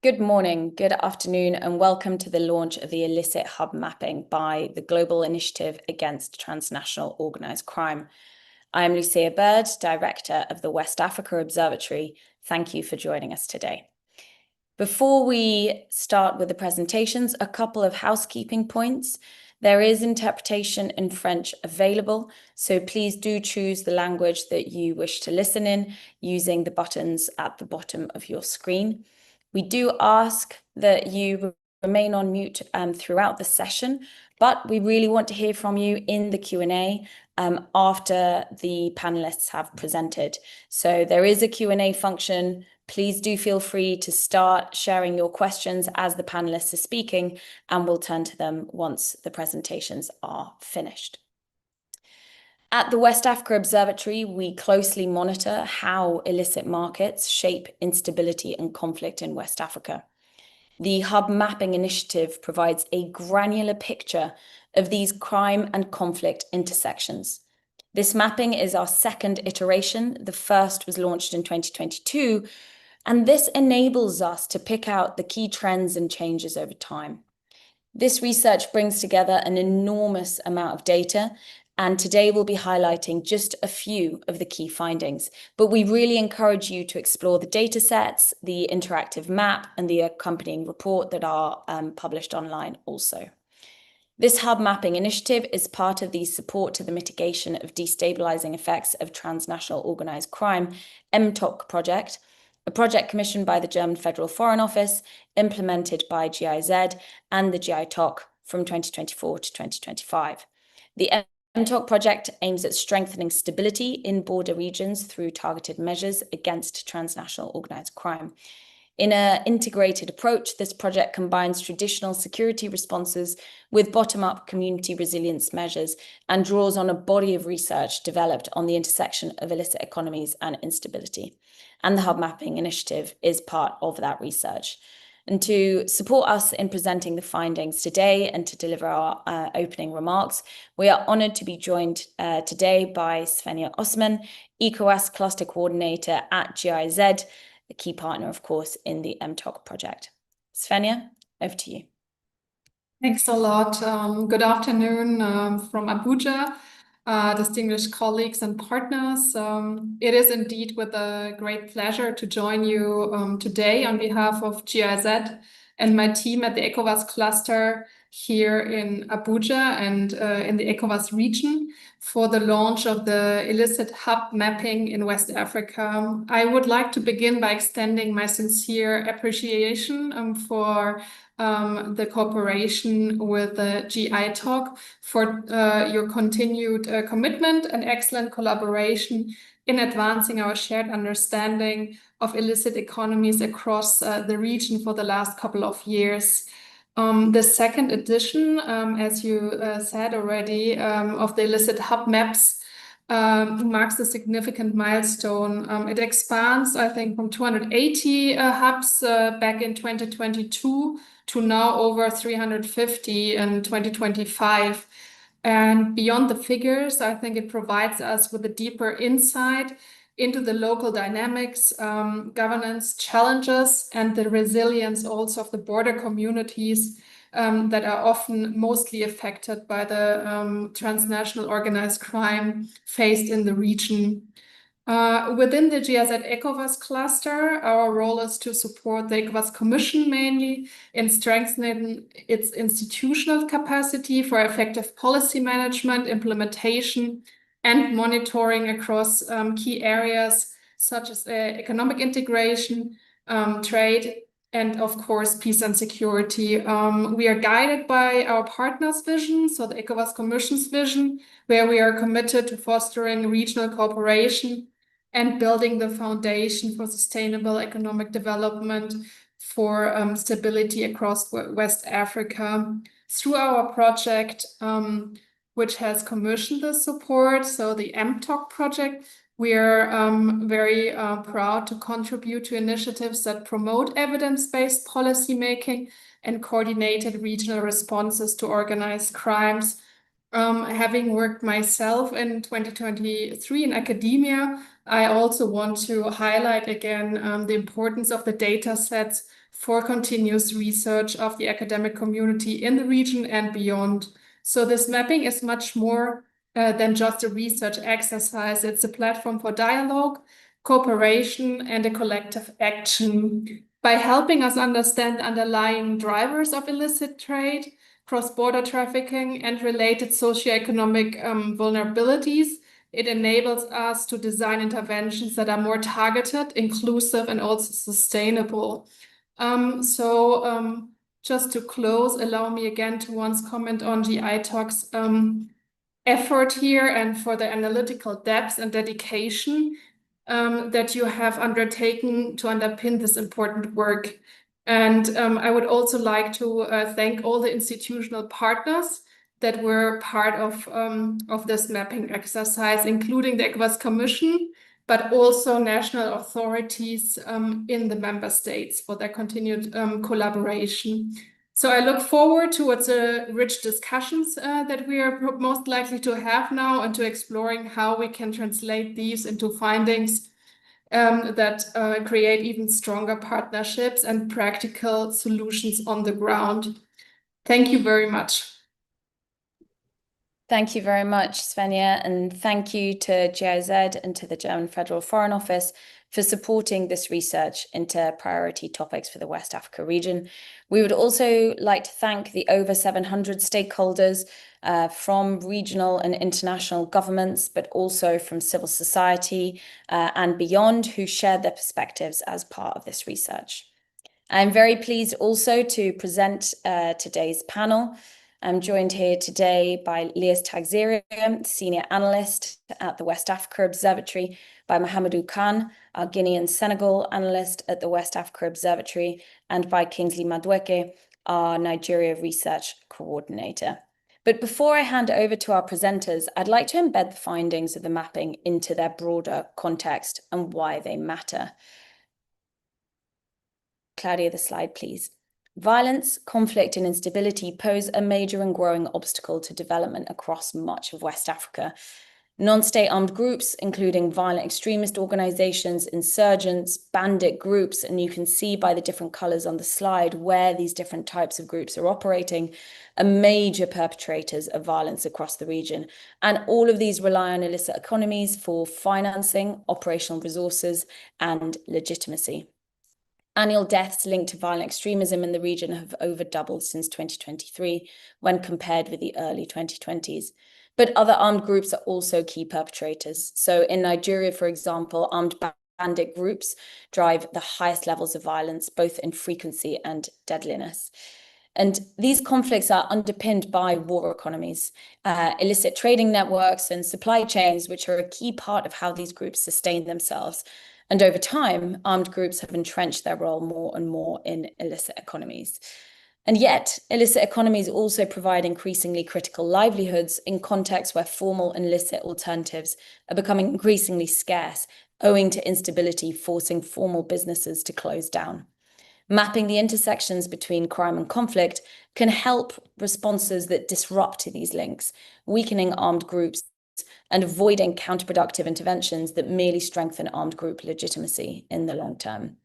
Good morning, good afternoon, and welcome to the launch of the illicit hub mapping by the Global Initiative Against Transnational Organised Crime. I am Lucia Bird, Director of the West Africa Observatory. Thank you for joining us today. Before we start with the presentations, a couple of housekeeping points. There is interpretation in French available, so please do choose the language that you wish to listen in using the buttons at the bottom of your screen. We do ask that you remain on mute throughout the session, but we really want to hear from you in the Q&A after the panelists have presented. So there is a Q&A function. Please do feel free to start sharing your questions as the panelists are speaking, and we'll turn to them once the presentations are finished. At the West Africa Observatory, we closely monitor how illicit markets shape instability and conflict in West Africa. The Hub Mapping Initiative provides a granular picture of these crime and conflict intersections. This mapping is our second iteration. The first was launched in 2022, and this enables us to pick out the key trends and changes over time. This research brings together an enormous amount of data, and today we'll be highlighting just a few of the key findings. But we really encourage you to explore the data sets, the interactive map, and the accompanying report that are published online also. This hub mapping initiative is part of the support to the mitigation of destabilizing effects of transnational organized crime, GI-TOC project, a project commissioned by the German Federal Foreign Office, implemented by GIZ and the GI-TOC from 2024 to 2025. The GI-TOC project aims at strengthening stability in border regions through targeted measures against transnational organized crime. In an integrated approach, this project combines traditional security responses with bottom-up community resilience measures and draws on a body of research developed on the intersection of illicit economies and instability. And the Hub Mapping Initiative is part of that research. And to support us in presenting the findings today and to deliver our opening remarks, we are honoured to be joined today by Svenja Osman, ECOWAS Cluster Coordinator at GIZ, a key partner, of course, in the GI-TOC project. Svenja, over to you. Thanks a lot. Good afternoon from Abuja, distinguished colleagues and partners. It is indeed with a great pleasure to join you today on behalf of GIZ and my team at the ECOWAS cluster here in Abuja and in the ECOWAS region for the launch of the illicit hub mapping in West Africa. I would like to begin by extending my sincere appreciation for the cooperation with the GI-TOC for your continued commitment and excellent collaboration in advancing our shared understanding of illicit economies across the region for the last couple of years. The second edition, as you said already, of the illicit hub maps marks a significant milestone. It expands, I think, from 280 hubs back in 2022 to now over 350 in 2025. And beyond the figures, I think it provides us with a deeper insight into the local dynamics, governance challenges, and the resilience also of the border communities that are often mostly affected by the transnational organized crime faced in the region. Within the GIZ ECOWAS cluster, our role is to support the ECOWAS Commission mainly in strengthening its institutional capacity for effective policy management, implementation, and monitoring across key areas such as economic integration, trade, and of course, peace and security. We are guided by our partners' vision, so the ECOWAS Commission's vision, where we are committed to fostering regional cooperation and building the foundation for sustainable economic development for stability across West Africa. Through our project, which has commissioned the support, so the GI-TOC project, we are very proud to contribute to initiatives that promote evidence-based policymaking and coordinated regional responses to organized crimes Having worked myself in 2023 in academia, I also want to highlight again the importance of the data sets for continuous research of the academic community in the region and beyond. So this mapping is much more than just a research exercise. It's a platform for dialogue, cooperation, and a collective action. By helping us understand underlying drivers of illicit trade, cross-border trafficking, and related socioeconomic vulnerabilities, it enables us to design interventions that are more targeted, inclusive, and also sustainable. Just to close, allow me again to once comment on GI-TOC's effort here and for the analytical depth and dedication that you have undertaken to underpin this important work. And I would also like to thank all the institutional partners that were part of this mapping exercise, including the ECOWAS Commission, but also national authorities in the member states for their continued collaboration. So I look forward towards the rich discussions that we are most likely to have now and to exploring how we can translate these into findings that create even stronger partnerships and practical solutions on the ground. Thank you very much. Thank you very much, Svenja, and thank you to GIZ and to the German Federal Foreign Office for supporting this research into priority topics for the West Africa region. We would also like to thank the over 700 stakeholders from regional and international governments, but also from civil society and beyond, who shared their perspectives as part of this research. I'm very pleased also to present today's panel. I'm joined here today by Lias Tagzerian, Senior Analyst at the West Africa Observatory, by Mohamedou Khan, our Guinea and Senegal Analyst at the West Africa Observatory, and by Kingsley Madweke, our Nigeria Research Coordinator. But before I hand over to our presenters, I'd like to embed the findings of the mapping into their broader context and why they matter. Claudia, the slide, please. Violence, conflict, and instability pose a major and growing obstacle to development across much of West Africa. Non-state armed groups, including violent extremist organizations, insurgents, bandit groups, and you can see by the different colors on the slide where these different types of groups are operating, are major perpetrators of violence across the region. And all of these rely on illicit economies for financing, operational resources, and legitimacy. Annual deaths linked to violent extremism in the region have over doubled since 2023 when compared with the early 2020s. But other armed groups are also key perpetrators. So in Nigeria, for example, armed bandit groups drive the highest levels of violence, both in frequency and deadliness. And these conflicts are underpinned by war economies, illicit trading networks and supply chains, which are a key part of how these groups sustain themselves. And over time, armed groups have entrenched their role more and more in illicit economies. And yet, illicit economies also provide increasingly critical livelihoods in contexts where formal and illicit alternatives are becoming increasingly scarce, owing to instability forcing formal businesses to close down. Mapping the intersections between crime and conflict can help responses that disrupt these links, weakening armed groups and avoiding counterproductive interventions that merely strengthen armed group legitimacy in the long term.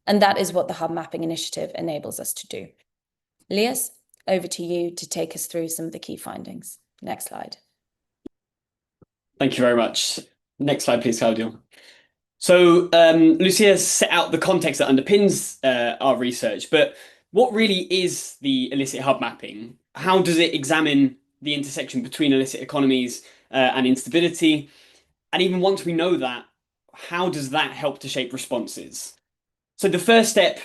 And that is what the Hub Mapping Initiative enables us to do. Lias, over to you to take us through some of the key findings. Next slide. Thank you very much. Next slide, please, Claudia. So Lucia set out the context that underpins our research, but what really is the illicit hub mapping? How does it examine the intersection between illicit economies and instability? And even once we know that, how does that help to shape responses? So the first step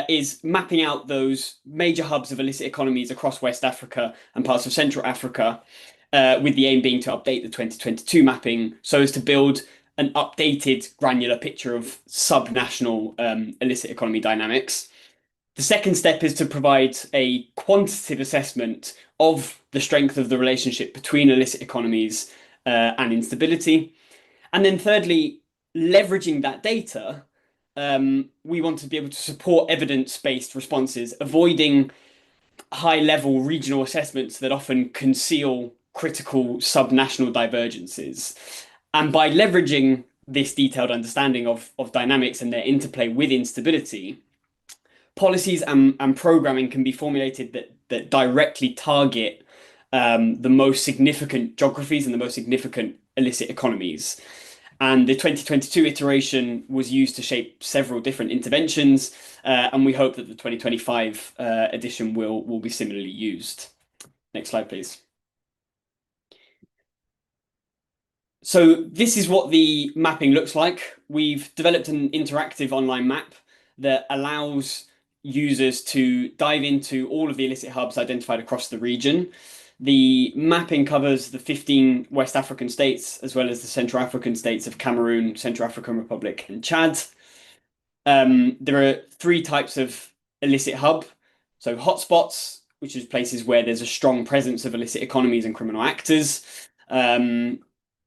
is mapping out those major hubs of illicit economies across West Africa and parts of Central Africa, with the aim being to update the 2022 mapping so as to build an updated granular picture of subnational illicit economy dynamics. The second step is to provide a quantitative assessment of the strength of the relationship between illicit economies and instability. And then thirdly, leveraging that data, we want to be able to support evidence-based responses, avoiding high-level regional assessments that often conceal critical subnational divergences. And by leveraging this detailed understanding of dynamics and their interplay with instability, policies and programming can be formulated that directly target the most significant geographies and the most significant illicit economies. And the 2022 iteration was used to shape several different interventions, and we hope that the 2025 edition will be similarly used. Next slide, please. So this is what the mapping looks like. We've developed an interactive online map that allows users to dive into all of the illicit hubs identified across the region. The mapping covers the 15 West African states, as well as the Central African states of Cameroon, Central African Republic, and Chad. There are three types of illicit hub. So hotspots, which is places where there's a strong presence of illicit economies and criminal actors.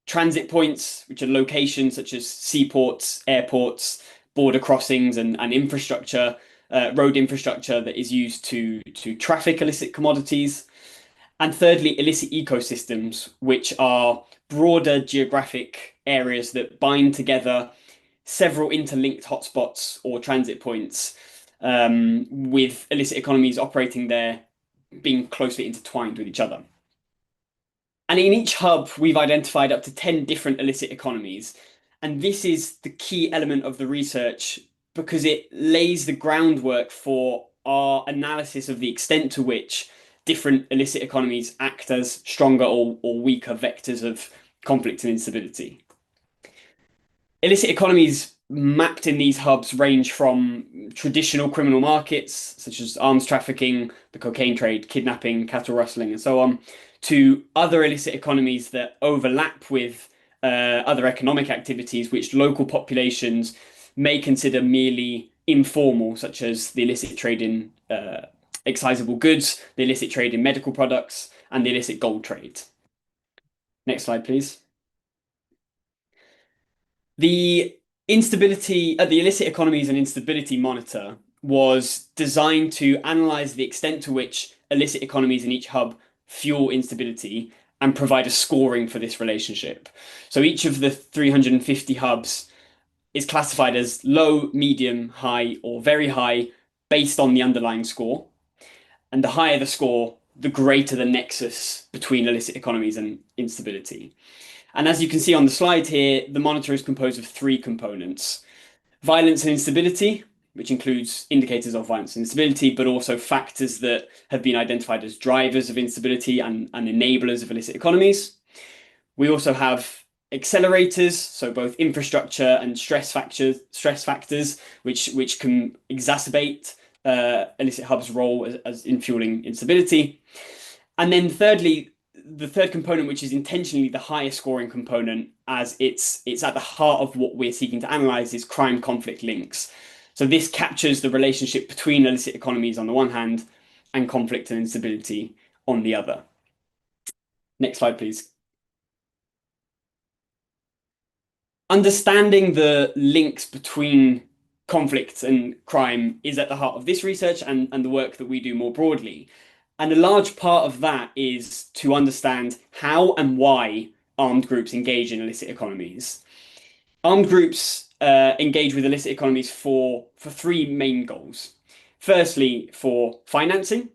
Transit points, which are locations such as seaports, airports, border crossings, and infrastructure, road infrastructure that is used to traffic illicit commodities. And thirdly, illicit ecosystems, which are broader geographic areas that bind together several interlinked hotspots or transit points, with illicit economies operating there being closely intertwined with each other. And in each hub, we've identified up to 10 different illicit economies. And this is the key element of the research because it lays the groundwork for our analysis of the extent to which different illicit economies act as stronger or weaker vectors of conflict and instability. Illicit economies mapped in these hubs range from traditional criminal markets, such as arms trafficking, the cocaine trade, kidnapping, cattle rustling, and so on, to other illicit economies that overlap with other economic activities which local populations may consider merely informal, such as the illicit trade in excisable goods, the illicit trade in medical products, and the illicit gold trade. Next slide, please. The illicit economies and instability monitor was designed to analyze the extent to which illicit economies in each hub fuel instability and provide a scoring for this relationship. So each of the 350 hubs is classified as low, medium, high, or very high based on the underlying score. And the higher the score, the greater the nexus between illicit economies and instability. And as you can see on the slide here, the monitor is composed of three components: violence and instability, which includes indicators of violence and instability, but also factors that have been identified as drivers of instability and enablers of illicit economies. We also have accelerators, so both infrastructure and stress factors, which can exacerbate illicit hubs' role as in fueling instability. And then thirdly, the third component, which is intentionally the highest scoring component, as it's at the heart of what we're seeking to analyze, is crime conflict links. So this captures the relationship between illicit economies on the one hand and conflict and instability on the other. Next slide, please. Understanding the links between conflict and crime is at the heart of this research and the work that we do more broadly. And a large part of that is to understand how and why armed groups engage in illicit economies. Armed groups engage with illicit economies for three main goals. Firstly, for financing.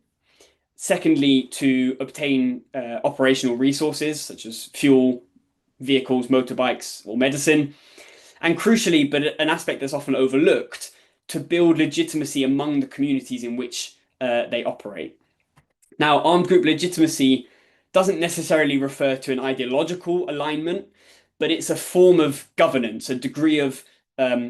Secondly, to obtain operational resources such as fuel, vehicles, motorbikes, or medicine. And crucially, but an aspect that's often overlooked, to build legitimacy among the communities in which they operate. Now, armed group legitimacy doesn't necessarily refer to an ideological alignment, but it's a form of governance, a degree of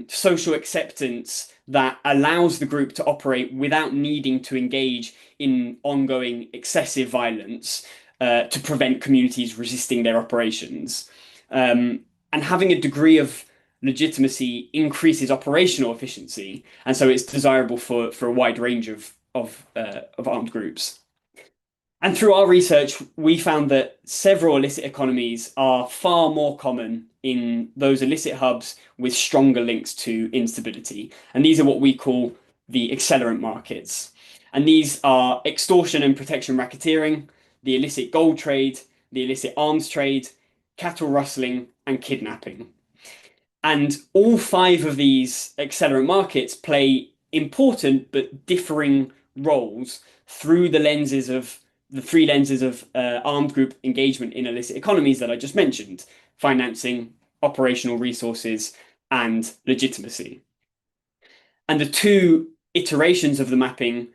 social acceptance that allows the group to operate without needing to engage in ongoing excessive violence to prevent communities resisting their operations. And having a degree of legitimacy increases operational efficiency, and so it's desirable for a wide range of armed groups. And through our research, we found that several illicit economies are far more common in those illicit hubs with stronger links to instability. And these are what we call the accelerant markets. And these are extortion and protection racketeering, the illicit gold trade, the illicit arms trade, cattle rustling, and kidnapping. And all five of these accelerant markets play important but differing roles through the three lenses of armed group engagement in illicit economies that I just mentioned: financing, operational resources, and legitimacy. And the two iterations of the mapping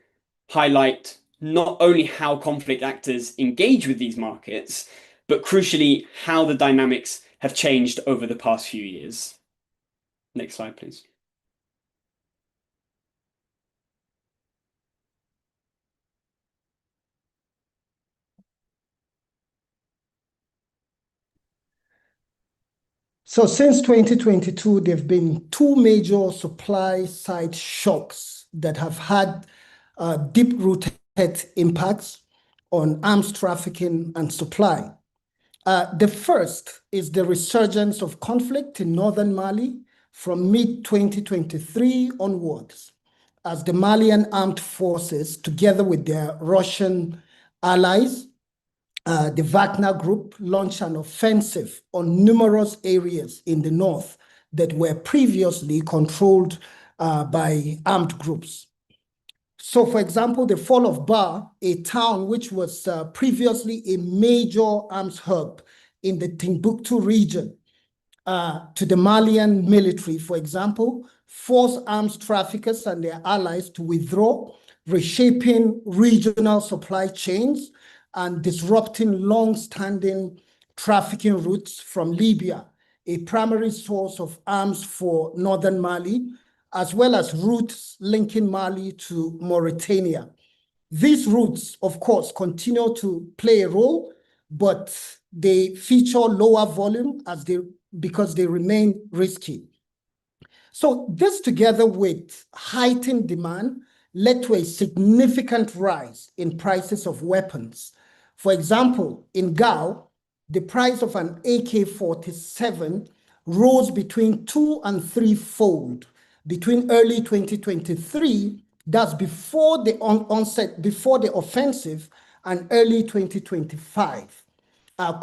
highlight not only how conflict actors engage with these markets, but crucially, how the dynamics have changed over the past few years. Next slide, please. So since 2022, there have been two major supply side shocks that have had deep-rooted impacts on arms trafficking and supply. The first is the resurgence of conflict in northern Mali from mid-2023 onwards, as the Malian armed forces, together with their Russian allies, the Wagner Group, launched an offensive on numerous areas in the north that were previously controlled by armed groups. So, for example, the fall of Bar, a town which was previously a major arms hub in the Timbuktu region, to the Malian military, for example, forced arms traffickers and their allies to withdraw, reshaping regional supply chains and disrupting long-standing trafficking routes from Libya, a primary source of arms for northern Mali, as well as routes linking Mali to Mauritania. These routes, of course, continue to play a role, but they feature lower volume because they remain risky. So this, together with heightened demand, led to a significant rise in prices of weapons. For example, in Gao, the price of an AK-47 rose between 2- and 3-fold between early 2023, that's before the offensive, and early 2025.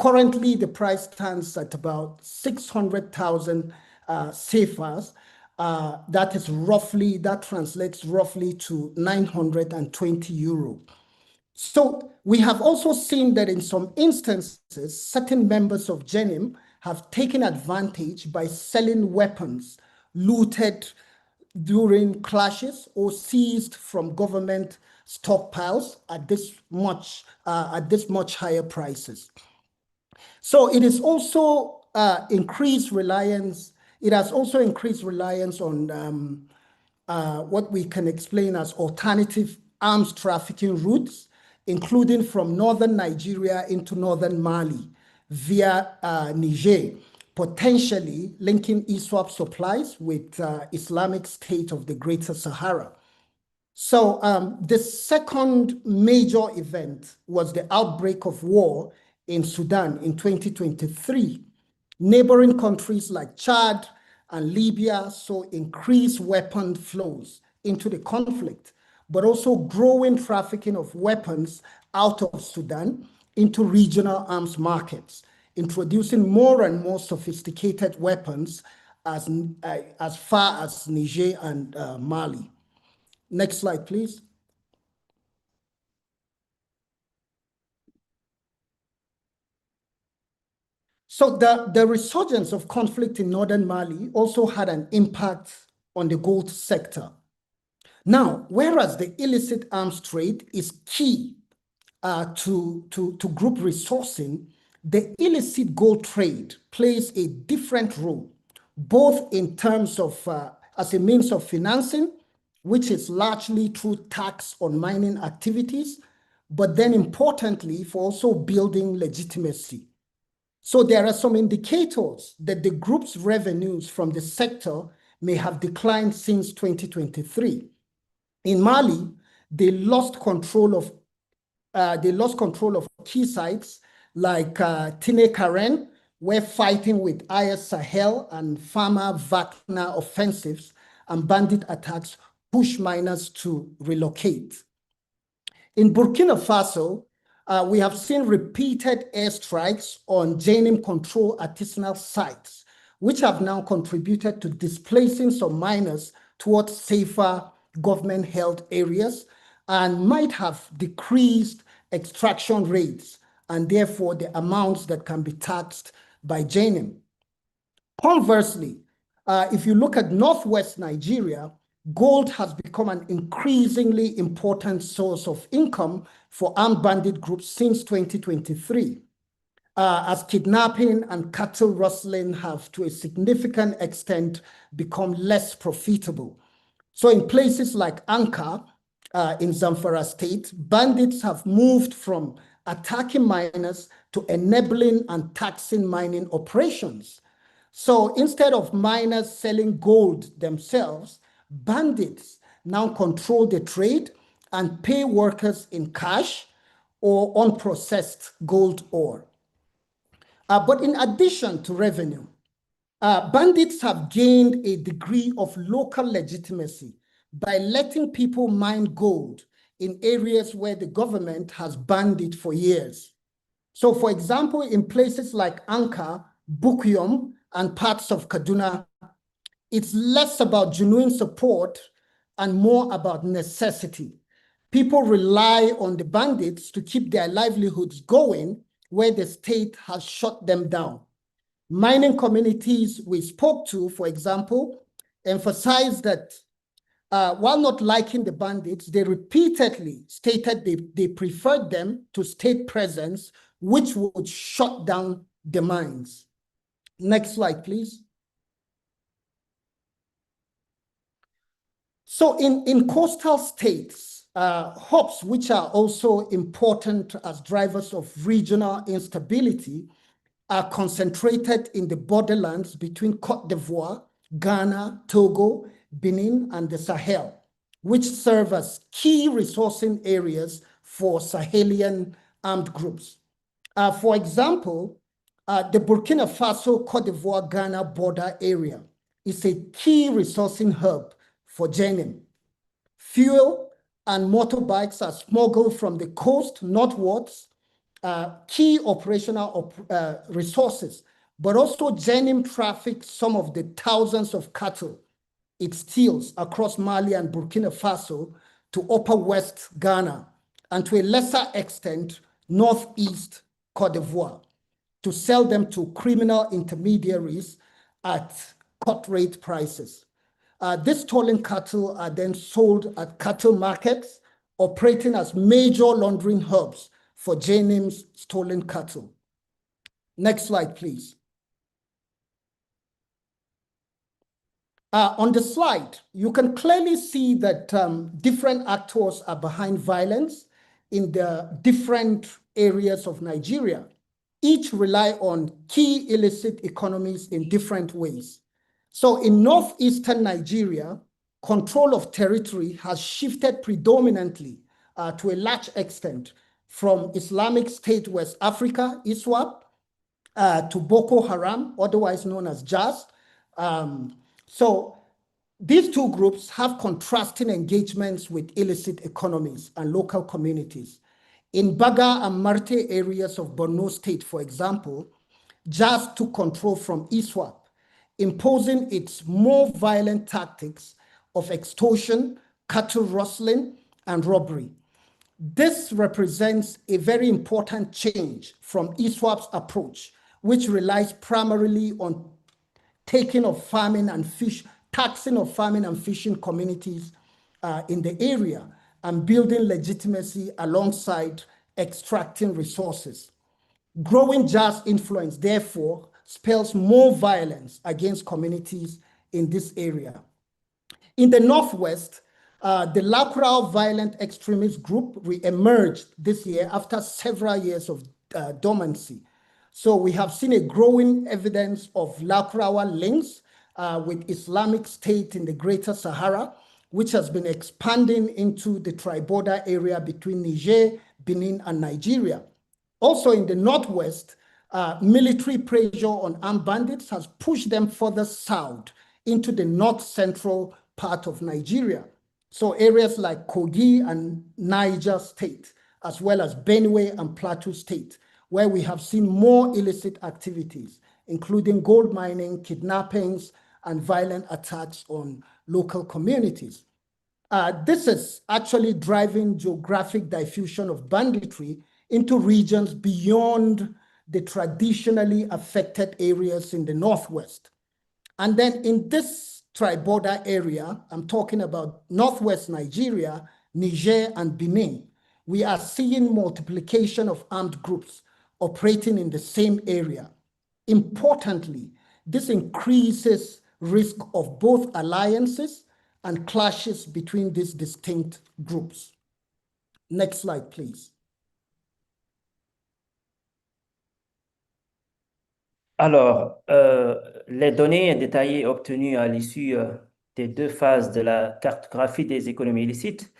Currently, the price stands at about 600,000 CFAs. That translates roughly to 920 euro. So we have also seen that in some instances, certain members of GENIM have taken advantage by selling weapons looted during clashes or seized from government stockpiles at this much higher prices. So it is also increased reliance. It has also increased reliance on what we can explain as alternative arms trafficking routes, including from northern Nigeria into northern Mali via Niger, potentially linking ISWAP supplies with Islamic State of the Greater Sahara. So the second major event was the outbreak of war in Sudan in 2023. Neighboring countries like Chad and Libya saw increased weapon flows into the conflict, but also growing trafficking of weapons out of Sudan into regional arms markets, introducing more and more sophisticated weapons as far as Niger and Mali. Next slide, please. So the resurgence of conflict in northern Mali also had an impact on the gold sector. Now, whereas the illicit arms trade is key to group resourcing, the illicit gold trade plays a different role, both in terms of as a means of financing, which is largely through tax on mining activities, but then importantly for also building legitimacy. So there are some indicators that the group's revenues from the sector may have declined since 2023. In Mali, they lost control of key sites like Tine Karen, where fighting with IS Sahel and Farmer Wagner offensives and bandit attacks pushed miners to relocate. In Burkina Faso, we have seen repeated airstrikes on JNIM-controlled artisanal sites, which have now contributed to displacing some miners towards safer government-held areas and might have decreased extraction rates and therefore the amounts that can be taxed by JNIM. Conversely, if you look at Northwest Nigeria, gold has become an increasingly important source of income for armed bandit groups since 2023, as kidnapping and cattle rustling have to a significant extent become less profitable. So in places like Anka, in Zamfara State, bandits have moved from attacking miners to enabling and taxing mining operations. So instead of miners selling gold themselves, bandits now control the trade and pay workers in cash or unprocessed gold ore. But in addition to revenue, bandits have gained a degree of local legitimacy by letting people mine gold in areas where the government has banned it for years. So for example, in places like Anka, Bukuyum, and parts of Kaduna, it's less about genuine support and more about necessity. People rely on the bandits to keep their livelihoods going where the state has shut them down. Mining communities we spoke to, for example, emphasized that while not liking the bandits, they repeatedly stated they preferred them to state presence, which would shut down the mines. Next slide, please. So in coastal states, hubs, which are also important as drivers of regional instability, are concentrated in the borderlands between Côte d'Ivoire, Ghana, Togo, Benin, and the Sahel, which serve as key resourcing areas for Sahelian armed groups. For example, the Burkina Faso-Côte d'Ivoire-Ghana border area is a key resourcing hub for JNIM. Fuel and motorbikes are smuggled from the coast northwards, key operational resources, but also JNIM traffics some of the thousands of cattle it steals across Mali and Burkina Faso to Upper West Ghana, and to a lesser extent, Northeast Côte d'Ivoire, to sell them to criminal intermediaries at cut rate prices. These stolen cattle are then sold at cattle markets, operating as major laundering hubs for JNIM's stolen cattle. Next slide, please. On the slide, you can clearly see that different actors are behind violence in the different areas of Nigeria. Each rely on key illicit economies in different ways. So in northeastern Nigeria, control of territory has shifted predominantly to a large extent from Islamic State West Africa, ISWAP, to Boko Haram, otherwise known as JAS. So these two groups have contrasting engagements with illicit economies and local communities. In Baga and Marte areas of Borno State, for example, JAS took control from ISWAP, imposing its more violent tactics of extortion, cattle rustling, and robbery. This represents a very important change from ISWAP's approach, which relies primarily on taxing of farming and fishing communities in the area and building legitimacy alongside extracting resources. Growing JAS influence, therefore, spells more violence against communities in this area. In the Northwest, the Lakurau violent extremist group re-emerged this year after several years of dormancy. So we have seen a growing evidence of Lakurawa links with Islamic State in the Greater Sahara, which has been expanding into the tri-border area between Niger, Benin, and Nigeria. Also in the Northwest, military pressure on armed bandits has pushed them further south into the north-central part of Nigeria. So areas like Kogi and Niger State as well as Benue and Plateau State, where we have seen more illicit activities, including gold mining, kidnappings, and violent attacks on local communities. This is actually driving geographic diffusion of banditry into regions beyond the traditionally affected areas in the Northwest. And then in this tri-border area, I'm talking about Northwest Nigeria, Niger, and Benin, we are seeing multiplication of armed groups operating in the same area. Importantly, this increases risk of both alliances and clashes between these distinct groups. Next slide, please. Alors, les données détaillées obtenues à l'issue des deux phases de la cartographie des économies illicites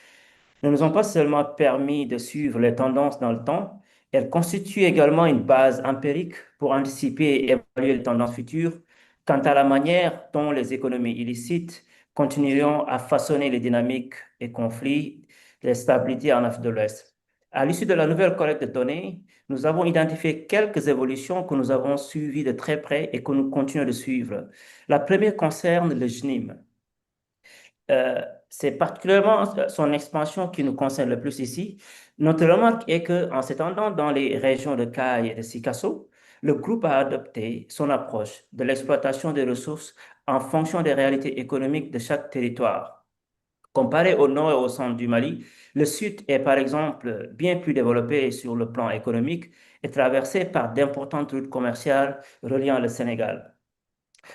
ne nous ont pas seulement permis de suivre les tendances dans le temps, elles constituent également une base empirique pour anticiper et évaluer les tendances futures quant à la manière dont les économies illicites continueront à façonner les dynamiques et conflits, les stabilités en Afrique de l'Ouest. À l'issue de la nouvelle collecte de données, nous avons identifié quelques évolutions que nous avons suivies de très près et que nous continuons de suivre. La première concerne le GNIM. C'est particulièrement son expansion qui nous concerne le plus ici. Notre remarque est qu'en s'étendant dans les régions de Caille et de Sikasso, le groupe a adopté son approche de l'exploitation des ressources en fonction des réalités économiques de chaque territoire. Comparé au nord et au centre du Mali, le sud est par exemple bien plus développé sur le plan économique et traversé par d'importantes routes commerciales reliant le Sénégal.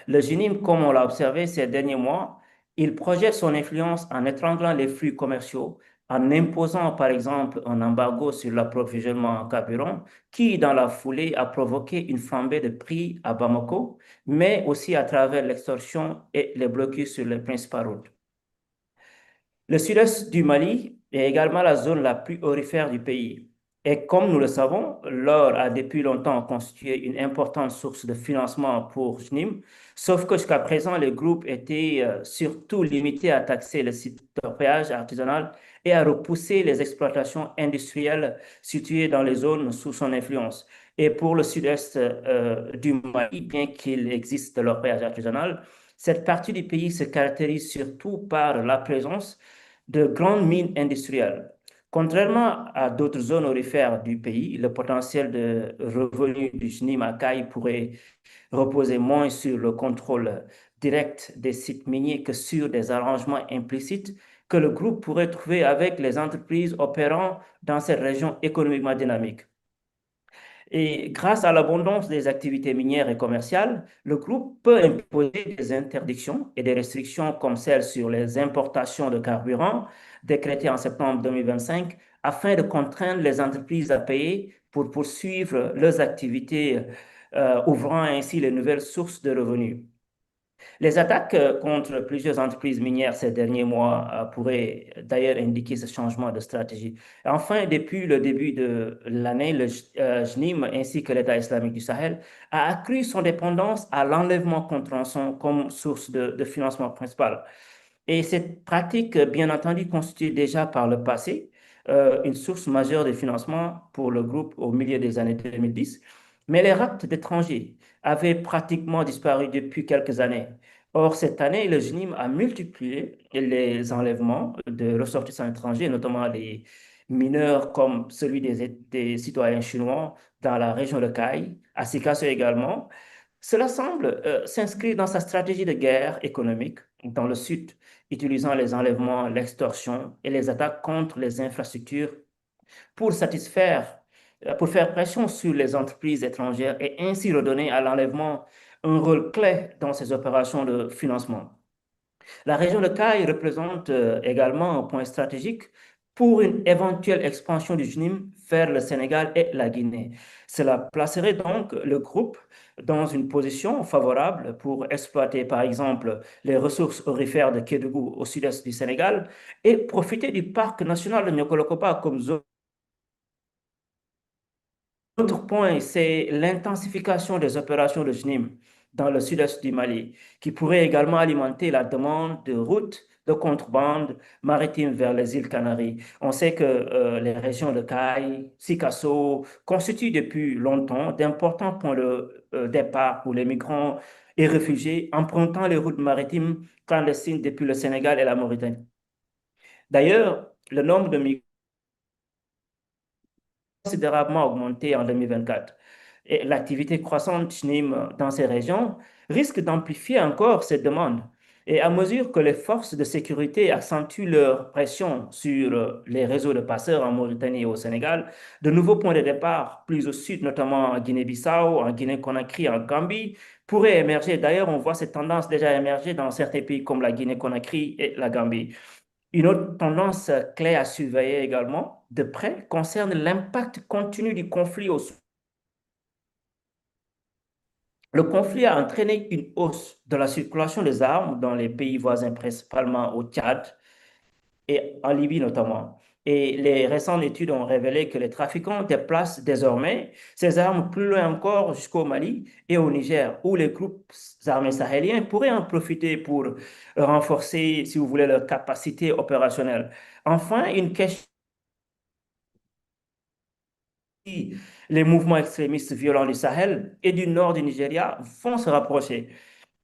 Le GNIM, comme on l'a observé ces derniers mois, il projette son influence en étranglant les flux commerciaux, en imposant par exemple un embargo sur l'approvisionnement en carburant, qui dans la foulée a provoqué une flambée de prix à Bamako, mais aussi à travers l'extorsion et les blocus sur les principales routes. Le sud-est du Mali est également la zone la plus aurifère du pays. Et comme nous le savons, l'or a depuis longtemps constitué une importante source de financement pour JNIM, sauf que jusqu'à présent, les groupes étaient surtout limités à taxer le site d'orpaillage artisanal et à repousser les exploitations industrielles situées dans les zones sous son influence. Et pour le sud-est du Mali, bien qu'il existe de l'orpaillage artisanal, cette partie du pays se caractérise surtout par la présence de grandes mines industrielles. Contrairement à d'autres zones aurifères du pays, le potentiel de revenus du GNIM à Caille pourrait reposer moins sur le contrôle direct des sites miniers que sur des arrangements implicites que le groupe pourrait trouver avec les entreprises opérant dans cette région économiquement dynamique. Et grâce à l'abondance des activités minières et commerciales, le groupe peut imposer des interdictions et des restrictions comme celles sur les importations de carburant décrétées en septembre 2025 afin de contraindre les entreprises à payer pour poursuivre leurs activités, ouvrant ainsi les nouvelles sources de revenus. Les attaques contre plusieurs entreprises minières ces derniers mois pourraient d'ailleurs indiquer ce changement de stratégie. Enfin, depuis le début de l'année, le JNIM ainsi que l'État islamique du Sahel a accru son dépendance à l'enlèvement contre rançon comme source de financement principal. Et cette pratique, bien entendu, constitue déjà par le passé une source majeure de financement pour le groupe au milieu des années 2010. Mais les rapts d'étrangers avaient pratiquement disparu depuis quelques années. Or, cette année, le GNIM a multiplié les enlèvements de ressortissants étrangers, notamment les mineurs comme celui des citoyens chinois dans la région de Caille, à Sikasso également. Cela semble s'inscrire dans sa stratégie de guerre économique dans le sud, utilisant les enlèvements, l'extorsion et les attaques contre les infrastructures pour pour faire pression sur les entreprises étrangères et ainsi redonner à l'enlèvement un rôle clé dans ces opérations de financement. La région de Caille représente également un point stratégique pour une éventuelle expansion du JNIM vers le Sénégal et la Guinée. Cela placerait donc le groupe dans une position favorable pour exploiter, par exemple, les ressources aurifères de Kédougou au sud-est du Sénégal et profiter du parc national de Niokolo-Kopa comme zone. L'autre point, c'est l'intensification des opérations de JNIM dans le sud-est du Mali, qui pourrait également alimenter la demande de routes de contrebande maritime vers les îles Canaries. On sait que les régions de Caille, Sikasso constituent depuis longtemps d'importants points de départ pour les migrants et réfugiés empruntant les routes maritimes clandestines depuis le Sénégal et la Mauritanie. D'ailleurs, le nombre de migrants a considérablement augmenté en 2024. Et l'activité croissante CHNIM dans ces régions risque d'amplifier encore cette demande. Et à mesure que les forces de sécurité accentuent leur pression sur les réseaux de passeurs en Mauritanie et au Sénégal, de nouveaux points de départ, plus au sud, notamment en Guinée-Bissau, en Guinée-Conakry, en Gambie, pourraient émerger. D'ailleurs, on voit cette tendance déjà émerger dans certains pays comme la Guinée-Conakry et la Gambie. Une autre tendance clé à surveiller également de près concerne l'impact continu du conflit au Soudan. Le conflit a entraîné une hausse de la circulation des armes dans les pays voisins, principalement au Tchad et en Libye notamment. Et les récentes études ont révélé que les trafiquants déplacent désormais ces armes plus loin encore jusqu'au Mali et au Niger, où les groupes armés sahéliens pourraient en profiter pour renforcer, si vous voulez, leur capacité opérationnelle. Enfin, une question, les mouvements extrémistes violents du Sahel et du nord du Nigeria vont se rapprocher.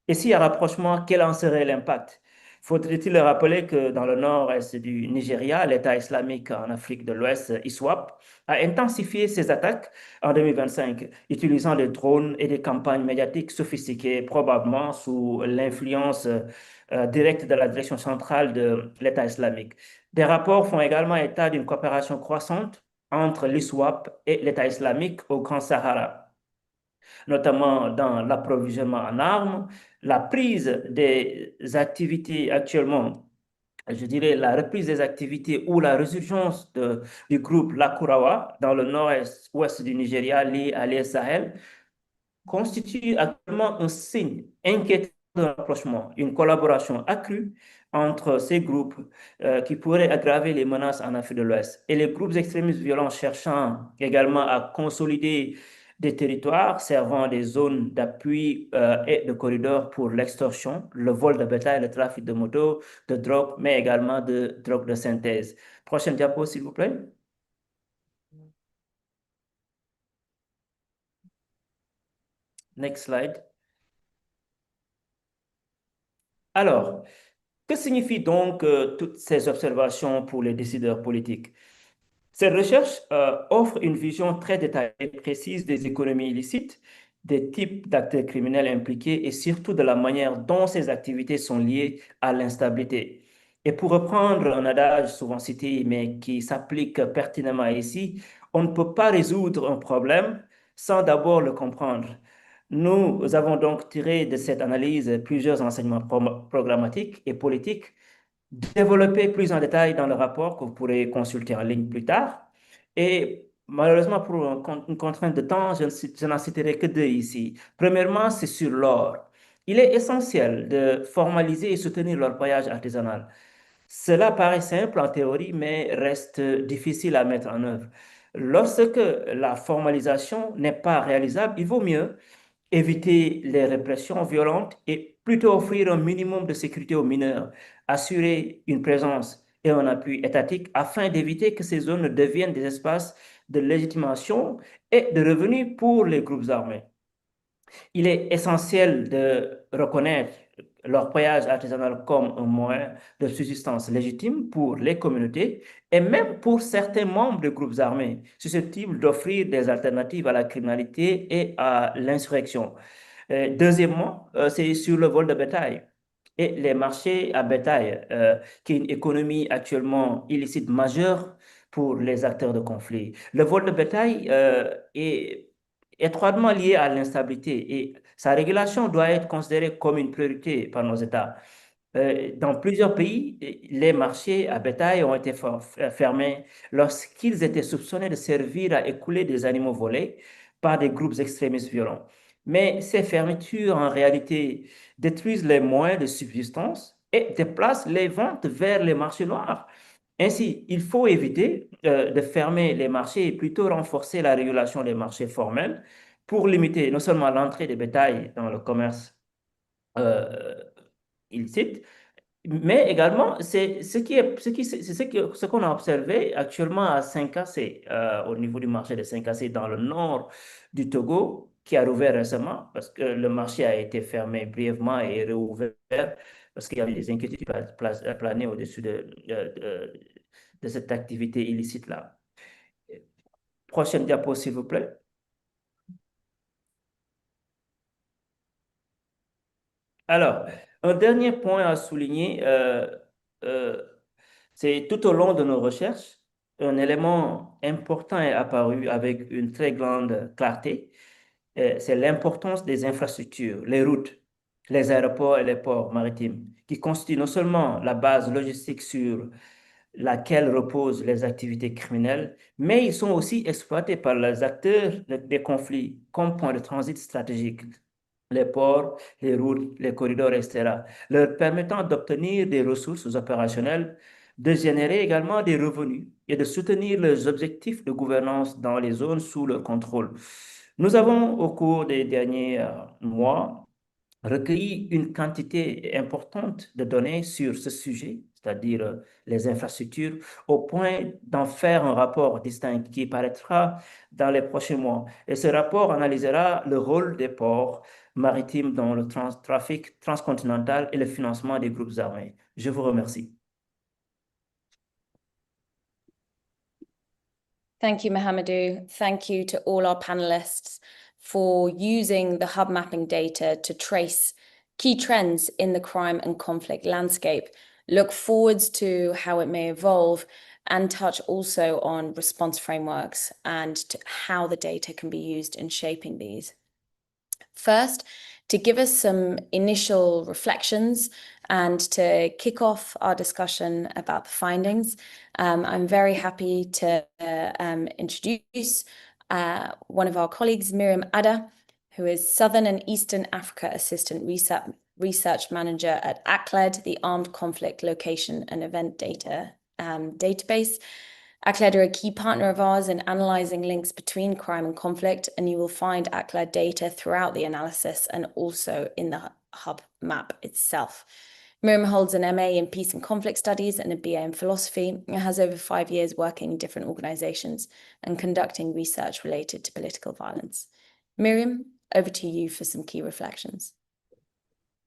Et s'il y a rapprochement, quel en serait l'impact? Faudrait-il rappeler que dans le nord-est du Nigeria, l'État islamique en Afrique de l'Ouest, ISWAP, a intensifié ses attaques en 2025, utilisant des drones et des campagnes médiatiques sophistiquées, probablement sous l'influence directe de la direction centrale de l'État islamique. Des rapports font également état d'une coopération croissante entre l'ISWAP et l'État islamique au Grand Sahara, notamment dans l'approvisionnement en armes, la prise des activités actuellement, je dirais la reprise des activités ou la résurgence du groupe Lakurawa dans le nord-est ouest du Nigeria lié à l'IS Sahel constitue actuellement un signe inquiétant de rapprochement, une collaboration accrue entre ces groupes qui pourraient aggraver les menaces en Afrique de l'Ouest. Et les groupes extrémistes violents cherchant également à consolider des territoires servant des zones d'appui et de corridors pour l'extorsion, le vol de bétail, le trafic de motos, de drogue, mais également de drogue de synthèse. Prochaine diapo, s'il vous plaît. Next slide. Alors, que signifient donc toutes ces observations pour les décideurs politiques? Ces recherches offrent une vision très détaillée et précise des économies illicites, des types d'acteurs criminels impliqués et surtout de la manière dont ces activités sont liées à l'instabilité. Et pour reprendre un adage souvent cité, mais qui s'applique pertinemment ici, on ne peut pas résoudre un problème sans d'abord le comprendre. Nous avons donc tiré de cette analyse plusieurs enseignements programmatiques et politiques développé plus en détail dans le rapport que vous pourrez consulter en ligne plus tard. Et malheureusement, pour une contrainte de temps, je n'en citerai que deux ici. Premièrement, c'est sur l'or. Il est essentiel de formaliser et soutenir l'orpaillage artisanal. Cela paraît simple en théorie, mais reste difficile à mettre en œuvre. Lorsque la formalisation n'est pas réalisable, il vaut mieux éviter les répressions violentes et plutôt offrir un minimum de sécurité aux mineurs, assurer une présence et un appui étatique afin d'éviter que ces zones ne deviennent des espaces de légitimation et de revenus pour les groupes armés. Il est essentiel de reconnaître l'orpaillage artisanal comme un moyen de subsistance légitime pour les communautés et même pour certains membres de groupes armés, susceptibles d'offrir des alternatives à la criminalité et à l'insurrection. Deuxièmement, c'est sur le vol de bétail et les marchés à bétail, qui est une économie actuellement illicite majeure pour les acteurs de conflit. Le vol de bétail est étroitement lié à l'instabilité et sa régulation doit être considérée comme une priorité par nos États. Dans plusieurs pays, les marchés à bétail ont été fermés lorsqu'ils étaient soupçonnés de servir à écouler des animaux volés par des groupes extrémistes violents. Mais ces fermetures, en réalité, détruisent les moyens de subsistance et déplacent les ventes vers les marchés noirs. Ainsi, il faut éviter de fermer les marchés et plutôt renforcer la régulation des marchés formels pour limiter non seulement l'entrée des bétails dans le commerce illicite, mais également, c'est ce qu'on a observé actuellement à Saint-Cassé, au niveau du marché de Saint-Cassé dans le nord du Togo, qui a rouvert récemment parce que le marché a été fermé brièvement et réouvert parce qu'il y avait des inquiétudes qui planaient au-dessus de cette activité illicite-là. Prochaine diapo, s'il vous plaît. Alors, un dernier point à souligner, euh, c'est tout au long de nos recherches, un élément important est apparu avec une très grande clarté, c'est l'importance des infrastructures, les routes, les aéroports et les ports maritimes, qui constituent non seulement la base logistique sur laquelle reposent les activités criminelles, mais ils sont aussi exploités par les acteurs des conflits comme point de transit stratégique. Les ports, les routes, les corridors, etc., leur permettant d'obtenir des ressources opérationnelles, de générer également des revenus et de soutenir leurs objectifs de gouvernance dans les zones sous leur contrôle. Nous avons, au cours des derniers mois, recueilli une quantité importante de données sur ce sujet, c'est-à-dire les infrastructures, au point d'en faire un rapport distinct qui paraîtra dans les prochains mois. Et ce rapport analysera le rôle des ports maritimes dans le trafic transcontinental et le financement des groupes armés. Je vous remercie. Thank you, Mohamedou. Thank you to all our panelists for using the hub mapping data to trace key trends in the crime and conflict landscape. Look forwards to how it may evolve and touch also on response frameworks and how the data can be used in shaping these. First, to give us some initial reflections and to kick off our discussion about the findings, I'm very happy to introduce one of our colleagues, Miriam Adda, who is Southern and Eastern Africa Assistant Research Manager at ACLED, the Armed Conflict Location and Event Data database. ACLED are a key partner of ours in analysing links between crime and conflict, and you will find ACLED data throughout the analysis and also in the hub map itself. Miriam holds an MA in Peace and Conflict Studies and a BA in Philosophy and has over 5 years working in different organisations and conducting research related to political violence. Miriam, over to you for some key reflections.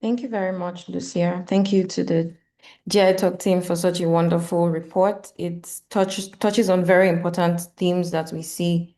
Thank you very much, Lucia. Thank you to the GI-TOC team for such a wonderful report. It touches on very important themes that we see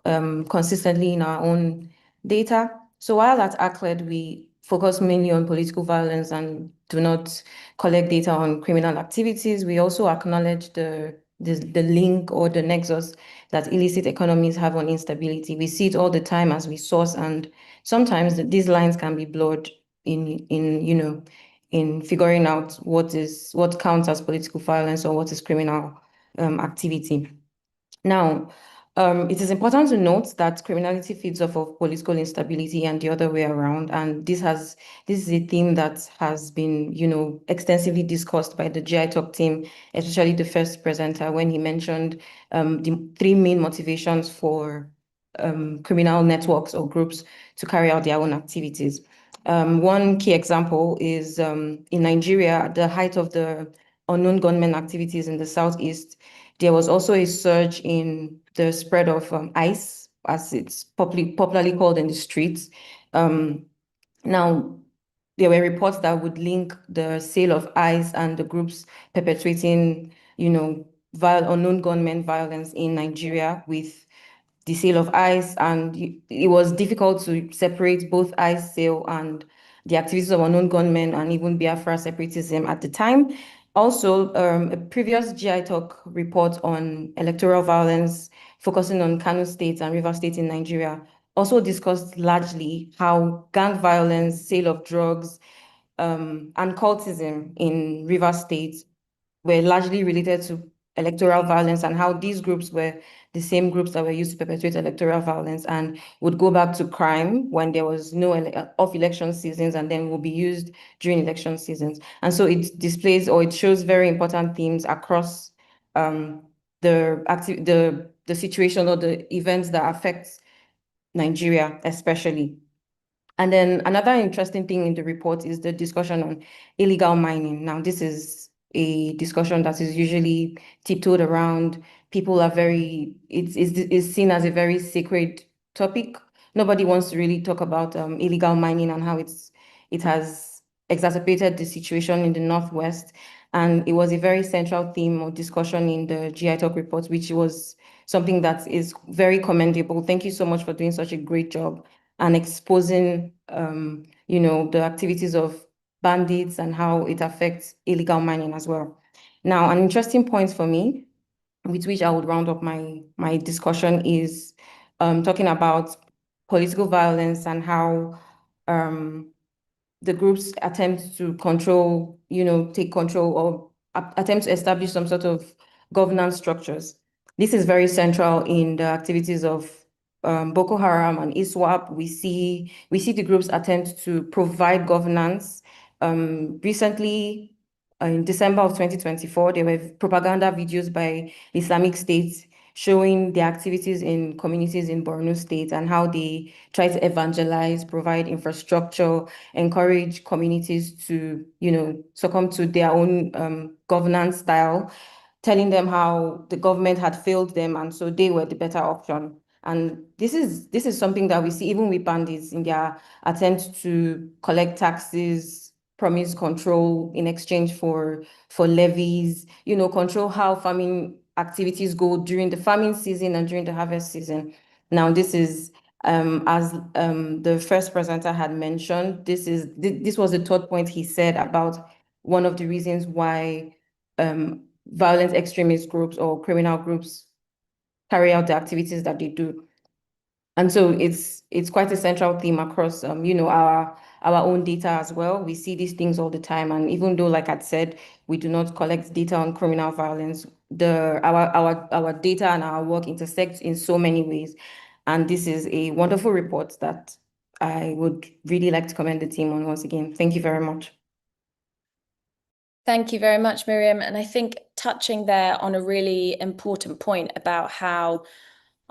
consistently in our own data. So while at ACLED, we focus mainly on political violence and do not collect data on criminal activities, we also acknowledge the link or the nexus that illicit economies have on instability. We see it all the time as we source, and sometimes these lines can be blurred in figuring out what counts as political violence or what is criminal activity. Now, it is important to note that criminality feeds off of political instability and the other way around. And this is a theme that has been, extensively discussed by the GI-TOC team, especially the first presenter when he mentioned the 3 main motivations for criminal networks or groups to carry out their own activities. One key example is in Nigeria, at the height of the unknown gunmen activities in the southeast, there was also a surge in the spread of ICE, as it's popularly called in the streets. Now, there were reports that would link the sale of ICE and the groups perpetrating, unknown gunmen violence in Nigeria with the sale of ICE, and it was difficult to separate both ICE sale and the activities of unknown gunmen and even Biafra separatism at the time. Also, a previous GI-TOC report on electoral violence focusing on Kano State and Rivers State in Nigeria also discussed largely how gang violence, sale of drugs, and cultism in Rivers State were largely related to electoral violence, and how these groups were the same groups that were used to perpetrate electoral violence and would go back to crime when there was no off-election seasons, and then will be used during election seasons. And so it displays, or it shows, very important themes across the situation or the events that affect Nigeria, especially. And then another interesting thing in the report is the discussion on illegal mining. Now, this is a discussion that is usually tiptoed around. People are it's seen as a very sacred topic. Nobody wants to really talk about illegal mining and how it has exacerbated the situation in the Northwest. And it was a very central theme of discussion in the GI-TOC report, which was something that is very commendable. Thank you so much for doing such a great job and exposing, the activities of bandits and how it affects illegal mining as well. Now, an interesting point for me, with which I would round up my discussion, is talking about political violence and how the groups attempt to take control or attempt to establish some sort of governance structures. This is very central in the activities of Boko Haram and ISWAP. We see the groups attempt to provide governance. Recently, in December of 2024, there were propaganda videos by Islamic State showing the activities in communities in Borno State and how they try to evangelize, provide infrastructure, encourage communities to, succumb to their own governance style, telling them how the government had failed them and so they were the better option. And this is something that we see even with bandits in their attempt to collect taxes, promise control in exchange for levies, control how farming activities go during the farming season and during the harvest season. Now, this is as the first presenter had mentioned, this was the third point he said about one of the reasons why violent extremist groups or criminal groups carry out the activities that they do. And so it's quite a central theme across our own data as well. We see these things all the time. And even though, like I said, we do not collect data on criminal violence, our data and our work intersect in so many ways. And this is a wonderful report that I would really like to commend the team on once again. Thank you very much. Thank you very much, Miriam. And I think touching there on a really important point about how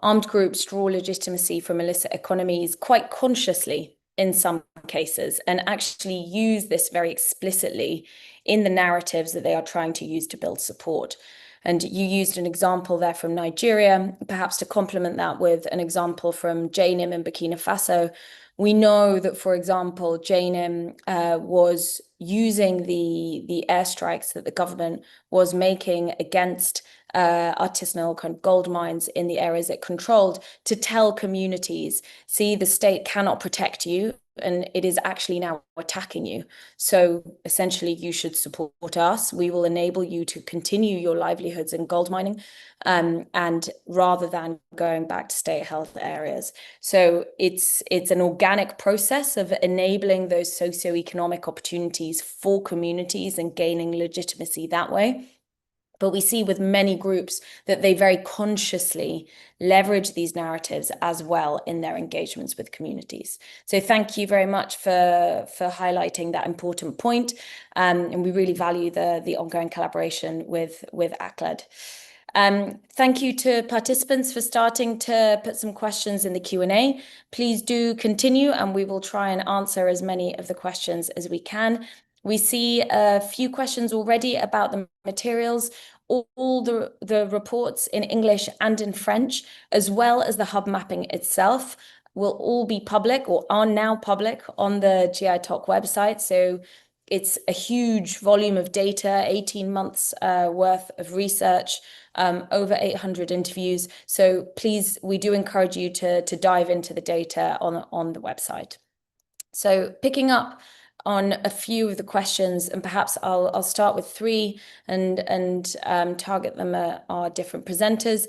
armed groups draw legitimacy from illicit economies quite consciously in some cases, and actually use this very explicitly in the narratives that they are trying to use to build support. And you used an example there from Nigeria, perhaps to complement that with an example from JNIM in Burkina Faso. We know that, for example, JNIM was using the airstrikes that the government was making against artisanal kind of gold mines in the areas it controlled to tell communities, see, the state cannot protect you and it is actually now attacking you. So essentially, you should support us. We will enable you to continue your livelihoods in gold mining, and rather than going back to state-held areas. So it's an organic process of enabling those socioeconomic opportunities for communities and gaining legitimacy that way. But we see with many groups that they very consciously leverage these narratives as well in their engagements with communities. So thank you very much for highlighting that important point. And we really value the ongoing collaboration with ACLED. Thank you to participants for starting to put some questions in the Q&A. Please do continue and we will try and answer as many of the questions as we can. We see a few questions already about the materials. All the reports in English and in French, as well as the hub mapping itself, will all be public or are now public on the GI-TOC website. So it's a huge volume of data, 18 months worth of research, over 800 interviews. So please, we do encourage you to dive into the data on the website. So picking up on a few of the questions, and perhaps I'll start with three and target them at our different presenters.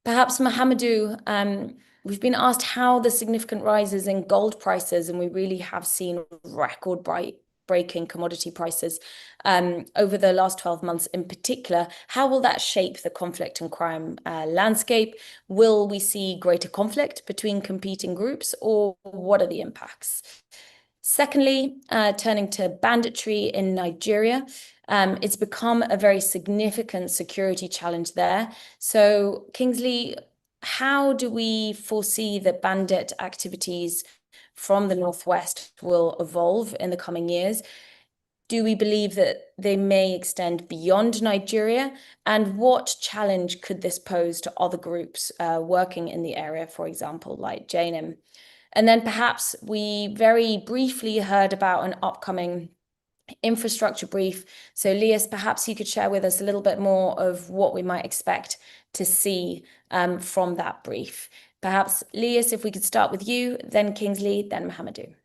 Perhaps Mohamedou, we've been asked how the significant rises in gold prices, and we really have seen record-breaking commodity prices over the last 12 months in particular. How will that shape the conflict and crime landscape? Will we see greater conflict between competing groups, or what are the impacts? Secondly, turning to banditry in Nigeria, it's become a very significant security challenge there. So Kingsley, how do we foresee that bandit activities from the Northwest will evolve in the coming years? Do we believe that they may extend beyond Nigeria? And what challenge could this pose to other groups working in the area, for example, like JNIM? And then perhaps we very briefly heard about an upcoming infrastructure brief. So Lias, perhaps you could share with us a little bit more of what we might expect to see from that brief. Perhaps Lias, if we could start with you, then Kingsley, then Mohamedou.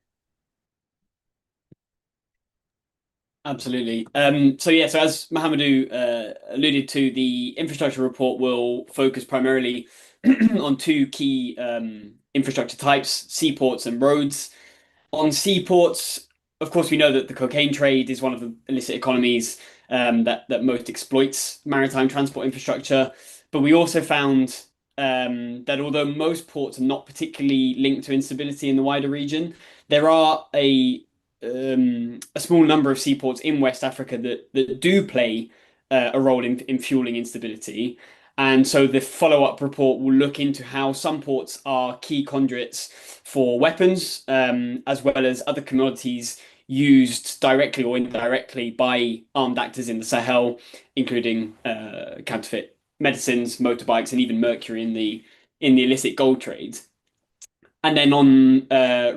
Absolutely. So as Mohamedou alluded to, the infrastructure report will focus primarily on two key infrastructure types, seaports and roads. On seaports, of course, we know that the cocaine trade is one of the illicit economies that most exploits maritime transport infrastructure. But we also found that although most ports are not particularly linked to instability in the wider region, there are a small number of seaports in West Africa that do play a role in fueling instability. And so the follow-up report will look into how some ports are key conduits for weapons, as well as other commodities used directly or indirectly by armed actors in the Sahel, including counterfeit medicines, motorbikes, and even mercury in the illicit gold trade. And then on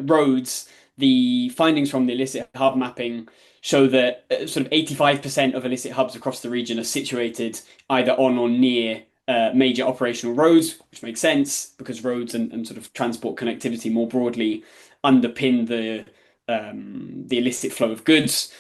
roads, the findings from the illicit hub mapping show that sort of 85% of illicit hubs across the region are situated either on or near major operational roads, which makes sense because roads and sort of transport connectivity more broadly underpin the illicit flow of goods.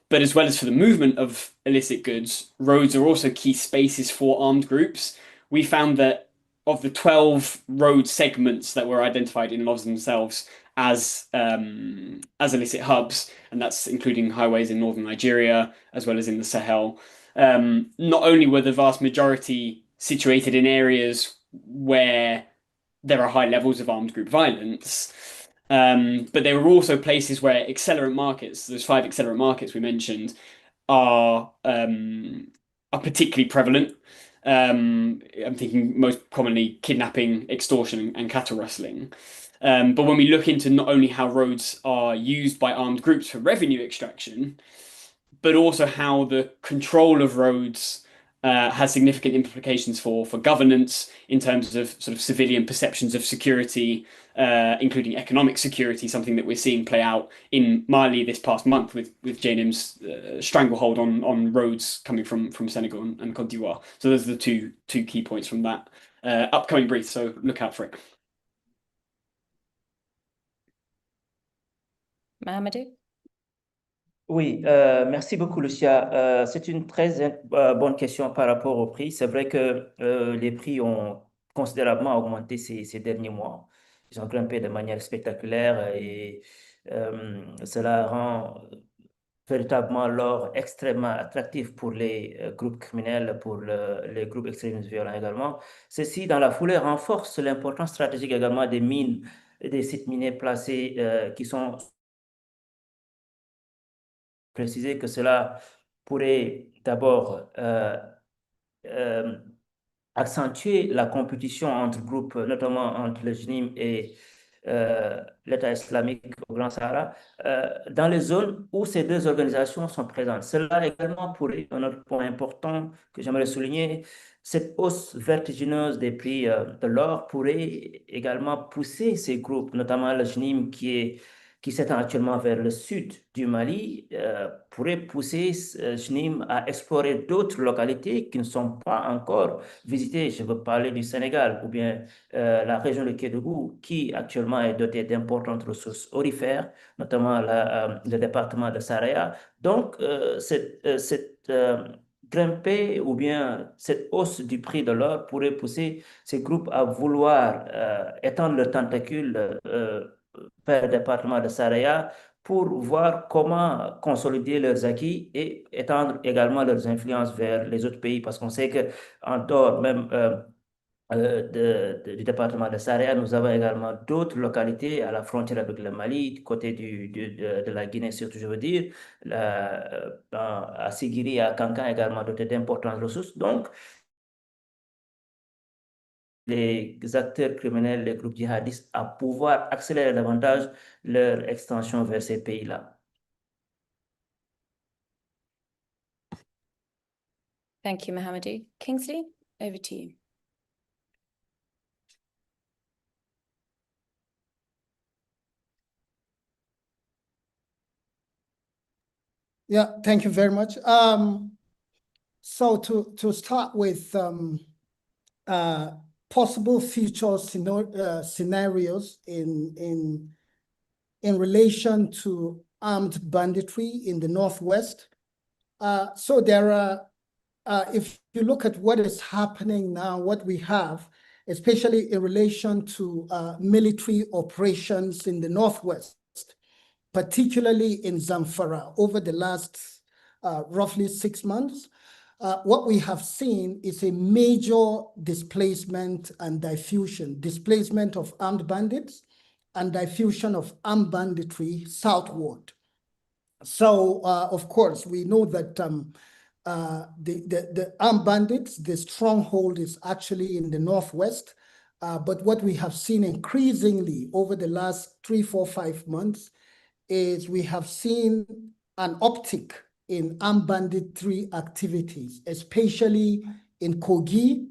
But as well as for the movement of illicit goods, roads are also key spaces for armed groups. We found that of the 12 road segments that were identified in and of themselves as illicit hubs, and that's including highways in northern Nigeria as well as in the Sahel. Not only were the vast majority situated in areas where there are high levels of armed group violence, but there were also places where accelerant markets, those 5 accelerant markets we mentioned, are particularly prevalent. I'm thinking most commonly kidnapping, extortion, and cattle rustling. But when we look into not only how roads are used by armed groups for revenue extraction, but also how the control of roads has significant implications for governance in terms of sort of civilian perceptions of security, including economic security, something that we're seeing play out in Mali this past month with JNIM's stranglehold on roads coming from Senegal and Cote d'Ivoire. So those are the two key points from that upcoming brief. So look out for it. Mohamedou? Oui, merci beaucoup, Lucia. C'est une très bonne question par rapport au prix. C'est vrai que les prix ont considérablement augmenté ces derniers mois. Ils ont grimpé de manière spectaculaire et cela rend véritablement l'or extrêmement attractif pour les groupes criminels, pour les groupes extrémistes violents également. Ceci, dans la foulée, renforce l'importance stratégique également des mines, des sites miniers placés qui sont préciser que cela pourrait d'abord accentuer la compétition entre groupes, notamment entre le JNIM et l'État islamique au Grand Sahara, dans les zones où ces deux organisations sont présentes. Cela également pourrait, un autre point important que j'aimerais souligner, cette hausse vertigineuse des prix de l'or pourrait également pousser ces groupes, notamment le JNIM qui s'étend actuellement vers le sud du Mali, pourrait pousser JNIM à explorer d'autres localités qui ne sont pas encore visitées. Je veux parler du Sénégal ou bien la région de Kédougou, qui actuellement est dotée d'importantes ressources aurifères, notamment le département de Saraya. Donc, cette grimper ou bien cette hausse du prix de l'or pourrait pousser ces groupes à vouloir étendre leurs tentacules vers le département de Saraya pour voir comment consolider leurs acquis et étendre également leurs influences vers les autres pays, parce qu'on sait qu'en dehors même du département de Saraya, nous avons également d'autres localités à la frontière avec le Mali, du côté de la Guinée surtout, je veux dire, à Sigiri, à Kankan également, doté d'importantes ressources. Donc, les acteurs criminels, les groupes djihadistes à pouvoir accélérer davantage leur extension vers ces pays-là. Thank you, Mohamedou. Kingsley, over to you. Yeah, thank you very much. So to start with possible future scenarios in relation to armed banditry in the Northwest. So there are, if you look at what is happening now, what we have, especially in relation to military operations in the Northwest, particularly in Zamfara over the last roughly 6 months, what we have seen is a major displacement and displacement of armed bandits and diffusion of armed banditry southward. So, of course, we know that the armed bandits, the stronghold is actually in the Northwest. But what we have seen increasingly over the last 3, 4, 5 months is we have seen an uptick in armed banditry activities, especially in Kogi,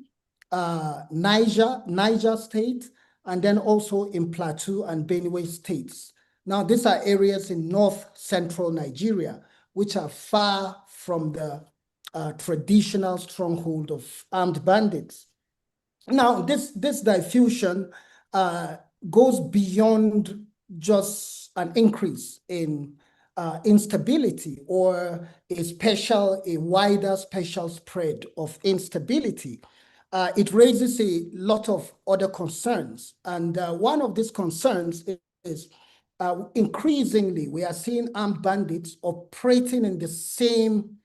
Niger State, and then also in Plateau and Benue states. Now, these are areas in north-central Nigeria, which are far from the traditional stronghold of armed bandits. Now, this diffusion goes beyond just an increase in instability or a wider spatial spread of instability. It raises a lot of other concerns. And one of these concerns is increasingly we are seeing armed bandits operating in the same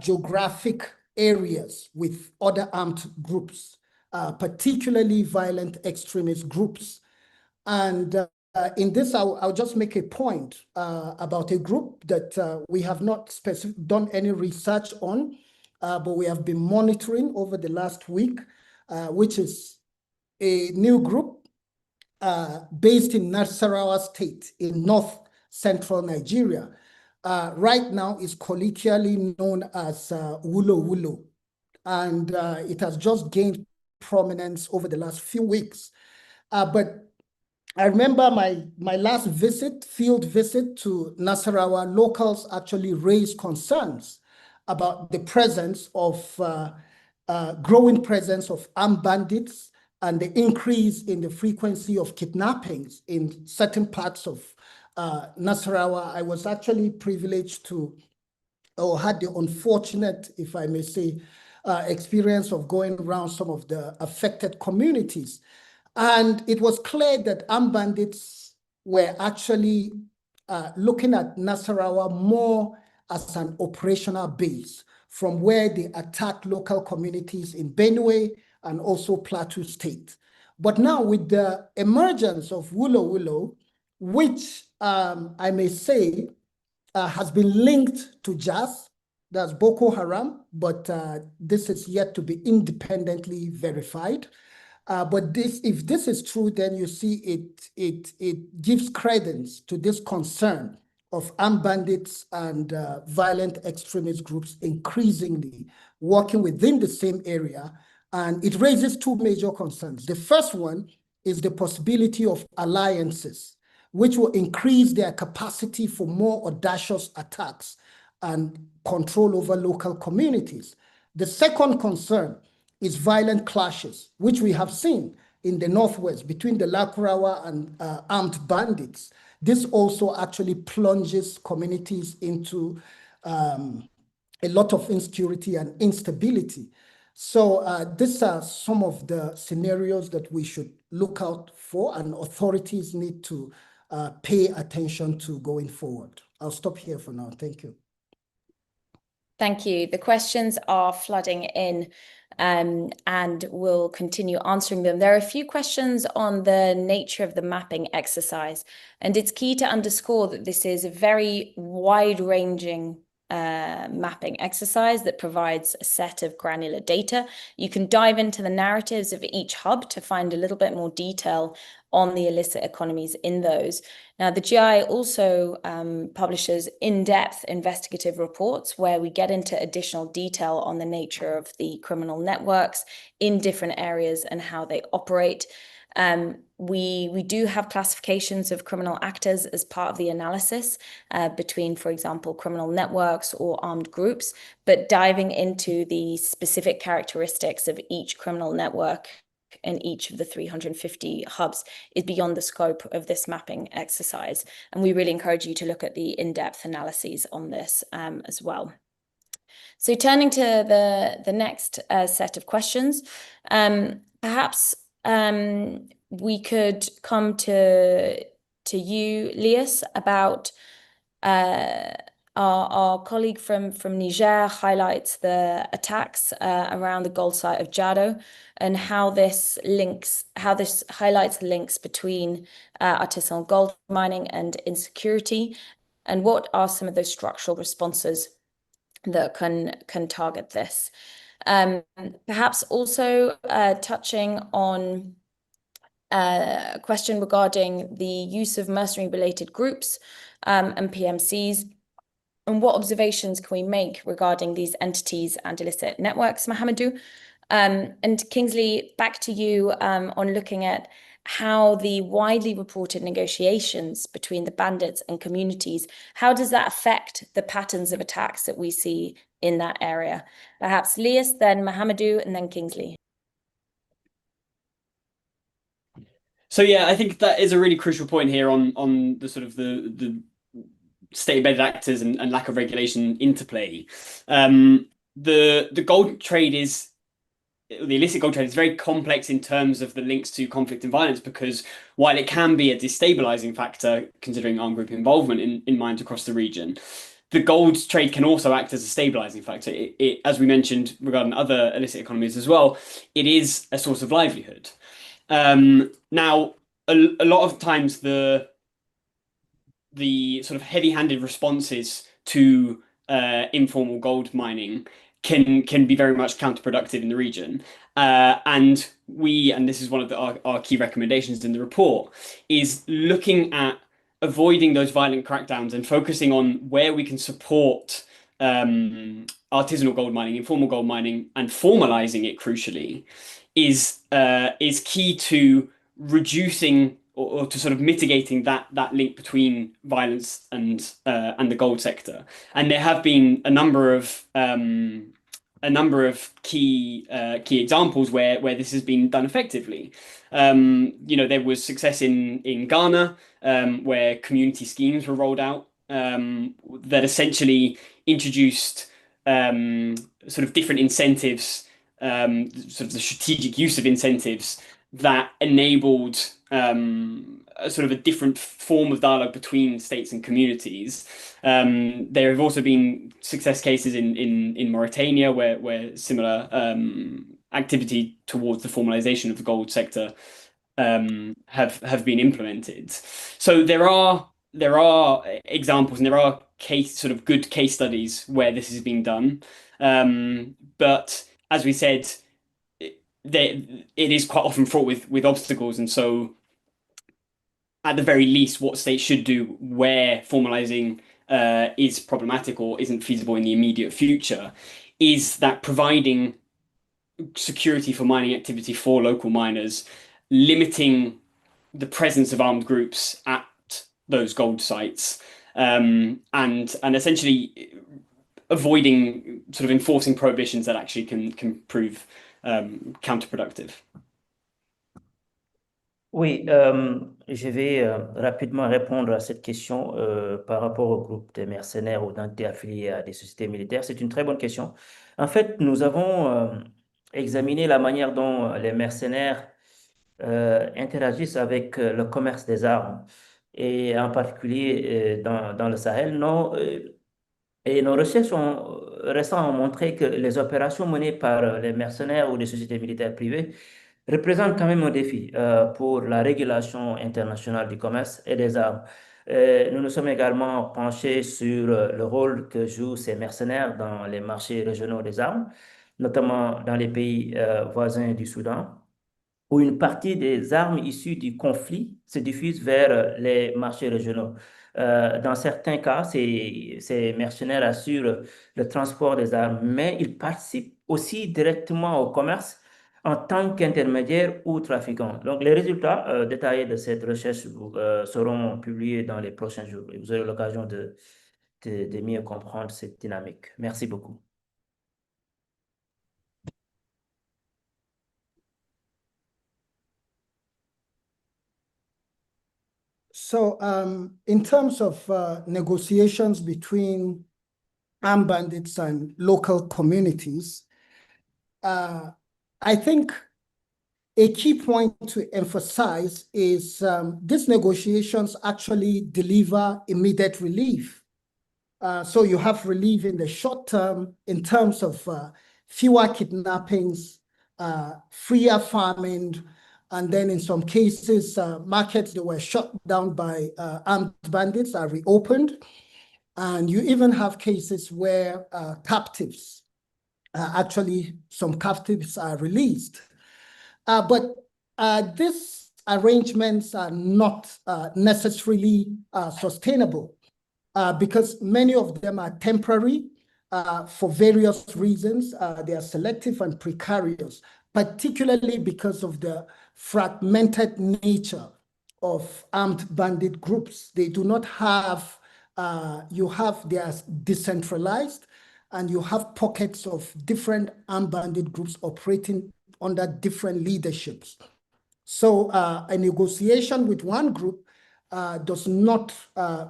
geographic areas with other armed groups, particularly violent extremist groups. And in this, I'll just make a point about a group that we have not done any research on, but we have been monitoring over the last week, which is a new group based in Nasarawa State in north-central Nigeria. Right now is colloquially known as Wulo Wulo, and it has just gained prominence over the last few weeks. But I remember my last field visit to Nasarawa, locals actually raised concerns about the presence of growing presence of armed bandits and the increase in the frequency of kidnappings in certain parts of Nasarawa. I was actually privileged to, or had the unfortunate, if I may say, experience of going around some of the affected communities. And it was clear that armed bandits were actually looking at Nasarawa more as an operational base from where they attacked local communities in Benue and also Plateau State. But now with the emergence of Wulo Wulo, which I may say has been linked to JAS, that's Boko Haram, but this is yet to be independently verified. But if this is true, then you see it gives credence to this concern of armed bandits and violent extremist groups increasingly working within the same area. And it raises two major concerns. The first one is the possibility of alliances, which will increase their capacity for more audacious attacks and control over local communities. The second concern is violent clashes, which we have seen in the Northwest between the Lakurawa and armed bandits. This also actually plunges communities into a lot of insecurity and instability. So these are some of the scenarios that we should look out for and authorities need to pay attention to going forward. I'll stop here for now. Thank you. Thank you. The questions are flooding in and we'll continue answering them. There are a few questions on the nature of the mapping exercise, and it's key to underscore that this is a very wide-ranging mapping exercise that provides a set of granular data. You can dive into the narratives of each hub to find a little bit more detail on the illicit economies in those. Now, the GI also publishes in-depth investigative reports where we get into additional detail on the nature of the criminal networks in different areas and how they operate. We do have classifications of criminal actors as part of the analysis between, for example, criminal networks or armed groups, but diving into the specific characteristics of each criminal network in each of the 350 hubs is beyond the scope of this mapping exercise. And we really encourage you to look at the in-depth analyses on this as well. So turning to the next set of questions, perhaps we could come to you, Lias, about our colleague from Niger highlights the attacks around the gold site of Jado and how this highlights the links between artisanal gold mining and insecurity, and what are some of those structural responses that can target this. Perhaps also touching on a question regarding the use of mercenary-related groups and PMCs, and what observations can we make regarding these entities and illicit networks, Mahamadou? And Kingsley, back to you on looking at how the widely reported negotiations between the bandits and communities, how does that affect the patterns of attacks that we see in that area? Perhaps Lias, then Mahamadou, and then Kingsley. So yeah, I think that is a really crucial point here on the sort of the state-embedded actors and lack of regulation interplay. The gold trade is the illicit gold trade is very complex in terms of the links to conflict and violence, because while it can be a destabilizing factor considering armed group involvement in mines across the region, the gold trade can also act as a stabilizing factor. As we mentioned regarding other illicit economies as well, it is a source of livelihood. Now, a lot of times the sort of heavy-handed responses to informal gold mining can be very much counterproductive in the region. And this is one of our key recommendations in the report, is looking at avoiding those violent crackdowns and focusing on where we can support artisanal gold mining, informal gold mining, and formalizing it crucially is key to reducing or to sort of mitigating that link between violence and the gold sector. And there have been a number of key examples where this has been done effectively. There was success in Ghana, where community schemes were rolled out that essentially introduced sort of different incentives, sort of the strategic use of incentives that enabled a sort of a different form of dialogue between states and communities. There have also been success cases in Mauritania where similar activity towards the formalization of the gold sector have been implemented. So there are examples and there are good case studies where this has been done. But as we said, it is quite often fraught with obstacles, and so at the very least, what states should do where formalizing is problematic or isn't feasible in the immediate future is that providing security for mining activity for local miners, limiting the presence of armed groups at those gold sites, and essentially avoiding sort of enforcing prohibitions that actually can prove counterproductive. Oui, je vais rapidement répondre à cette question par rapport au groupe des mercenaires ou d'entités affiliées à des sociétés militaires. C'est une très bonne question. En fait, nous avons examiné la manière dont les mercenaires interagissent avec le commerce des armes, et en particulier dans le Sahel. Et nos recherches récentes ont montré que les opérations menées par les mercenaires ou les sociétés militaires privées représentent quand même un défi pour la régulation internationale du commerce et des armes. Nous nous sommes également penchés sur le rôle que jouent ces mercenaires dans les marchés régionaux des armes, notamment dans les pays voisins du Soudan, où une partie des armes issues du conflit se diffusent vers les marchés régionaux. Dans certains cas, ces mercenaires assurent le transport des armes, mais ils participent aussi directement au commerce en tant qu'intermédiaires ou trafiquants. Donc, les résultats détaillés de cette recherche seront publiés dans les prochains jours et vous aurez l'occasion de mieux comprendre cette dynamique. Merci beaucoup. So, in terms of negotiations between armed bandits and local communities, I think a key point to emphasize is these negotiations actually deliver immediate relief. So you have relief in the short term in terms of fewer kidnappings, freer farming, and then in some cases, markets that were shut down by armed bandits are reopened. And you even have cases where captives, actually some captives are released. But these arrangements are not necessarily sustainable because many of them are temporary for various reasons. They are selective and precarious, particularly because of the fragmented nature of armed bandit groups. They do not have, they are decentralized, and you have pockets of different armed bandit groups operating under different leaderships. So a negotiation with one group does not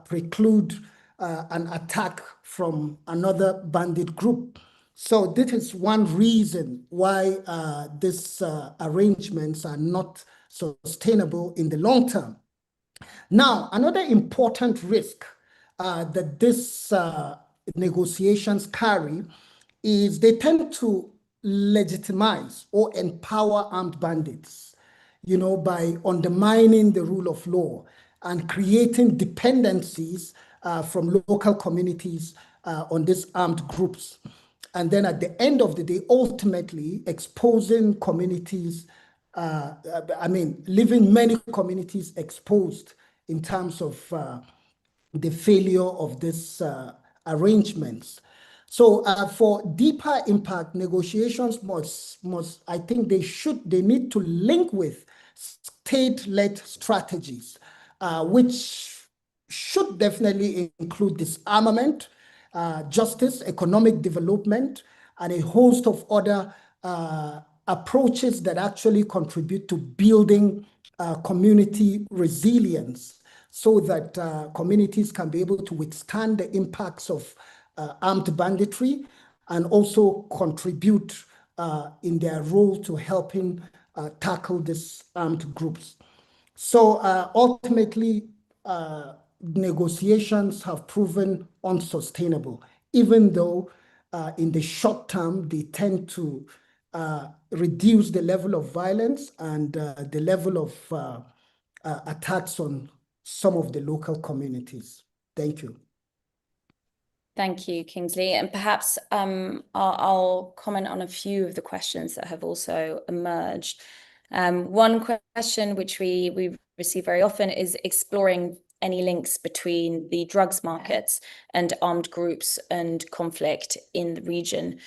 preclude an attack from another bandit group. So this is one reason why these arrangements are not sustainable in the long term. Now, another important risk that these negotiations carry is they tend to legitimize or empower armed bandits, by undermining the rule of law and creating dependencies from local communities on these armed groups. And then at the end of the day, ultimately exposing communities, leaving many communities exposed in terms of the failure of these arrangements. So for deeper impact, negotiations must, I think they need to link with state-led strategies, which should definitely include disarmament, justice, economic development, and a host of other approaches that actually contribute to building community resilience so that communities can be able to withstand the impacts of armed banditry and also contribute in their role to helping tackle these armed groups. So ultimately, negotiations have proven unsustainable, even though in the short term, they tend to reduce the level of violence and the level of attacks on some of the local communities. Thank you. Thank you, Kingsley. And perhaps I'll comment on a few of the questions that have also emerged. One question which we receive very often is exploring any links between the drugs markets and armed groups and conflict in the region.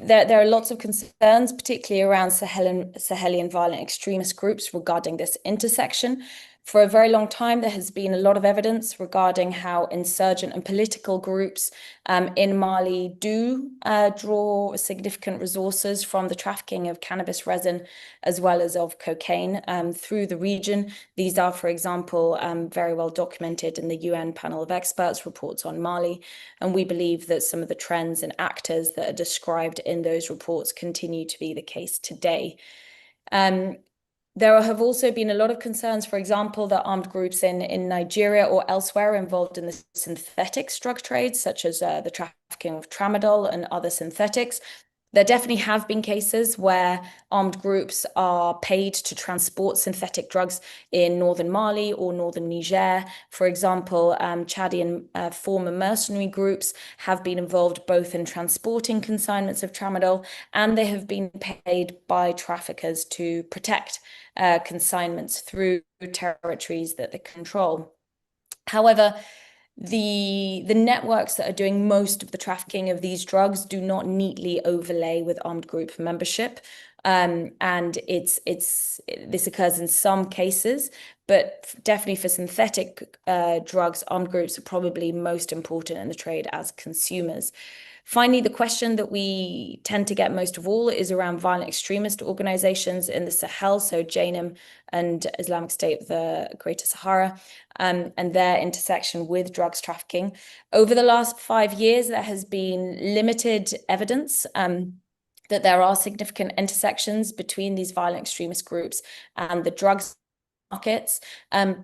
There are lots of concerns, particularly around Sahelian violent extremist groups regarding this intersection. For a very long time, there has been a lot of evidence regarding how insurgent and political groups in Mali do draw significant resources from the trafficking of cannabis resin as well as of cocaine through the region. These are, for example, very well documented in the UN panel of experts reports on Mali. And we believe that some of the trends and actors that are described in those reports continue to be the case today. There have also been a lot of concerns, for example, that armed groups in Nigeria or elsewhere are involved in the synthetic drug trade, such as the trafficking of tramadol and other synthetics. There definitely have been cases where armed groups are paid to transport synthetic drugs in northern Mali or northern Niger. For example, Chadian former mercenary groups have been involved both in transporting consignments of tramadol, and they have been paid by traffickers to protect consignments through territories that they control. However, the networks that are doing most of the trafficking of these drugs do not neatly overlay with armed group membership. And this occurs in some cases, but definitely for synthetic drugs, armed groups are probably most important in the trade as consumers. Finally, the question that we tend to get most of all is around violent extremist organizations in the Sahel, so JNIM and Islamic State of the Greater Sahara, and their intersection with drugs trafficking. Over the last 5 years, there has been limited evidence that there are significant intersections between these violent extremist groups and the drugs markets,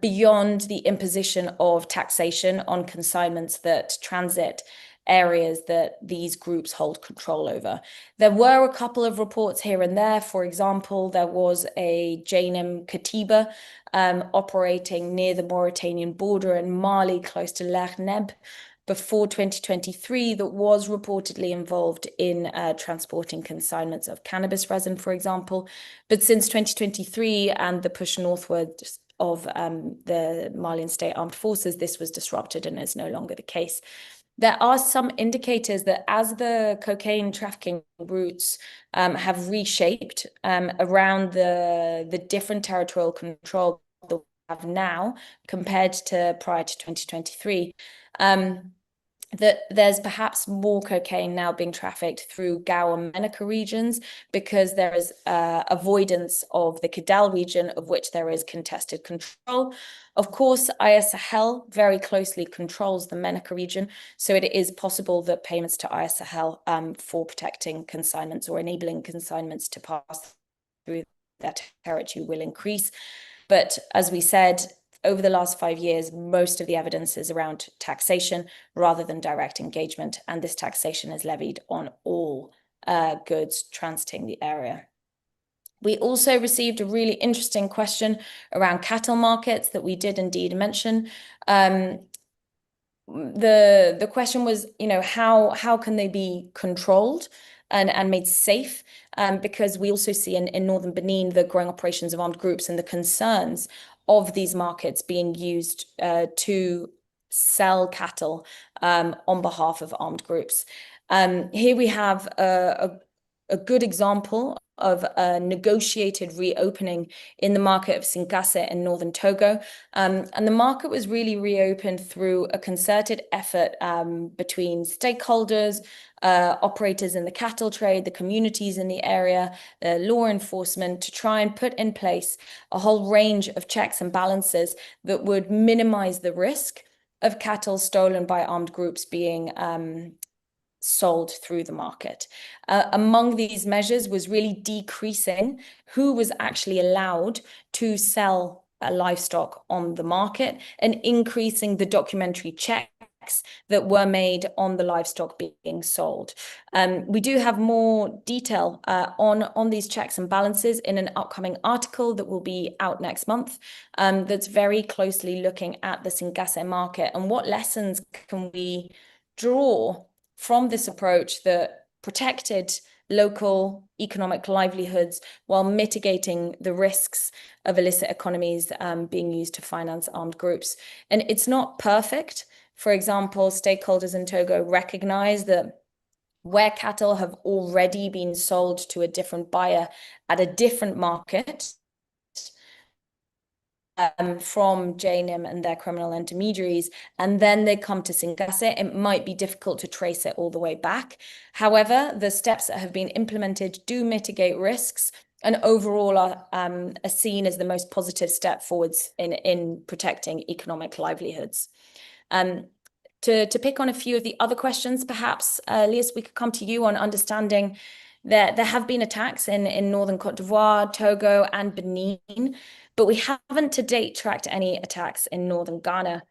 beyond the imposition of taxation on consignments that transit areas that these groups hold control over. There were a couple of reports here and there. For example, there was a JNIM Katiba operating near the Mauritanian border in Mali, close to Lerhneb, before 2023, that was reportedly involved in transporting consignments of cannabis resin, for example. But since 2023 and the push northward of the Malian state armed forces, this was disrupted and is no longer the case. There are some indicators that as the cocaine trafficking routes have reshaped around the different territorial control that we have now compared to prior to 2023, that there's perhaps more cocaine now being trafficked through Gao and Menaka regions because there is avoidance of the Kidal region, of which there is contested control. Of course, IS Sahel very closely controls the Menaka region, so it is possible that payments to IS Sahel for protecting consignments or enabling consignments to pass through that territory will increase. But as we said, over the last 5 years, most of the evidence is around taxation rather than direct engagement, and this taxation is levied on all goods transiting the area. We also received a really interesting question around cattle markets that we did indeed mention. The question was, how can they be controlled and made safe? Because we also see in northern Benin the growing operations of armed groups and the concerns of these markets being used to sell cattle on behalf of armed groups. Here we have a good example of a negotiated reopening in the market of Sinkase in northern Togo. And the market was really reopened through a concerted effort between stakeholders, operators in the cattle trade, the communities in the area, the law enforcement, to try and put in place a whole range of checks and balances that would minimize the risk of cattle stolen by armed groups being sold through the market. Among these measures was really decreasing who was actually allowed to sell livestock on the market and increasing the documentary checks that were made on the livestock being sold. We do have more detail on these checks and balances in an upcoming article that will be out next month, that's very closely looking at the Sinkase market and what lessons can we draw from this approach that protected local economic livelihoods while mitigating the risks of illicit economies being used to finance armed groups. And it's not perfect. For example, stakeholders in Togo recognize that where cattle have already been sold to a different buyer at a different market, from JNIM and their criminal intermediaries, and then they come to Sinkase, it might be difficult to trace it all the way back. However, the steps that have been implemented do mitigate risks and overall are seen as the most positive step forwards in protecting economic livelihoods. To pick on a few of the other questions, perhaps, Lias, we could come to you on understanding that there have been attacks in northern Côte d'Ivoire, Togo, and Benin, but we haven't to date tracked any attacks in northern Ghana.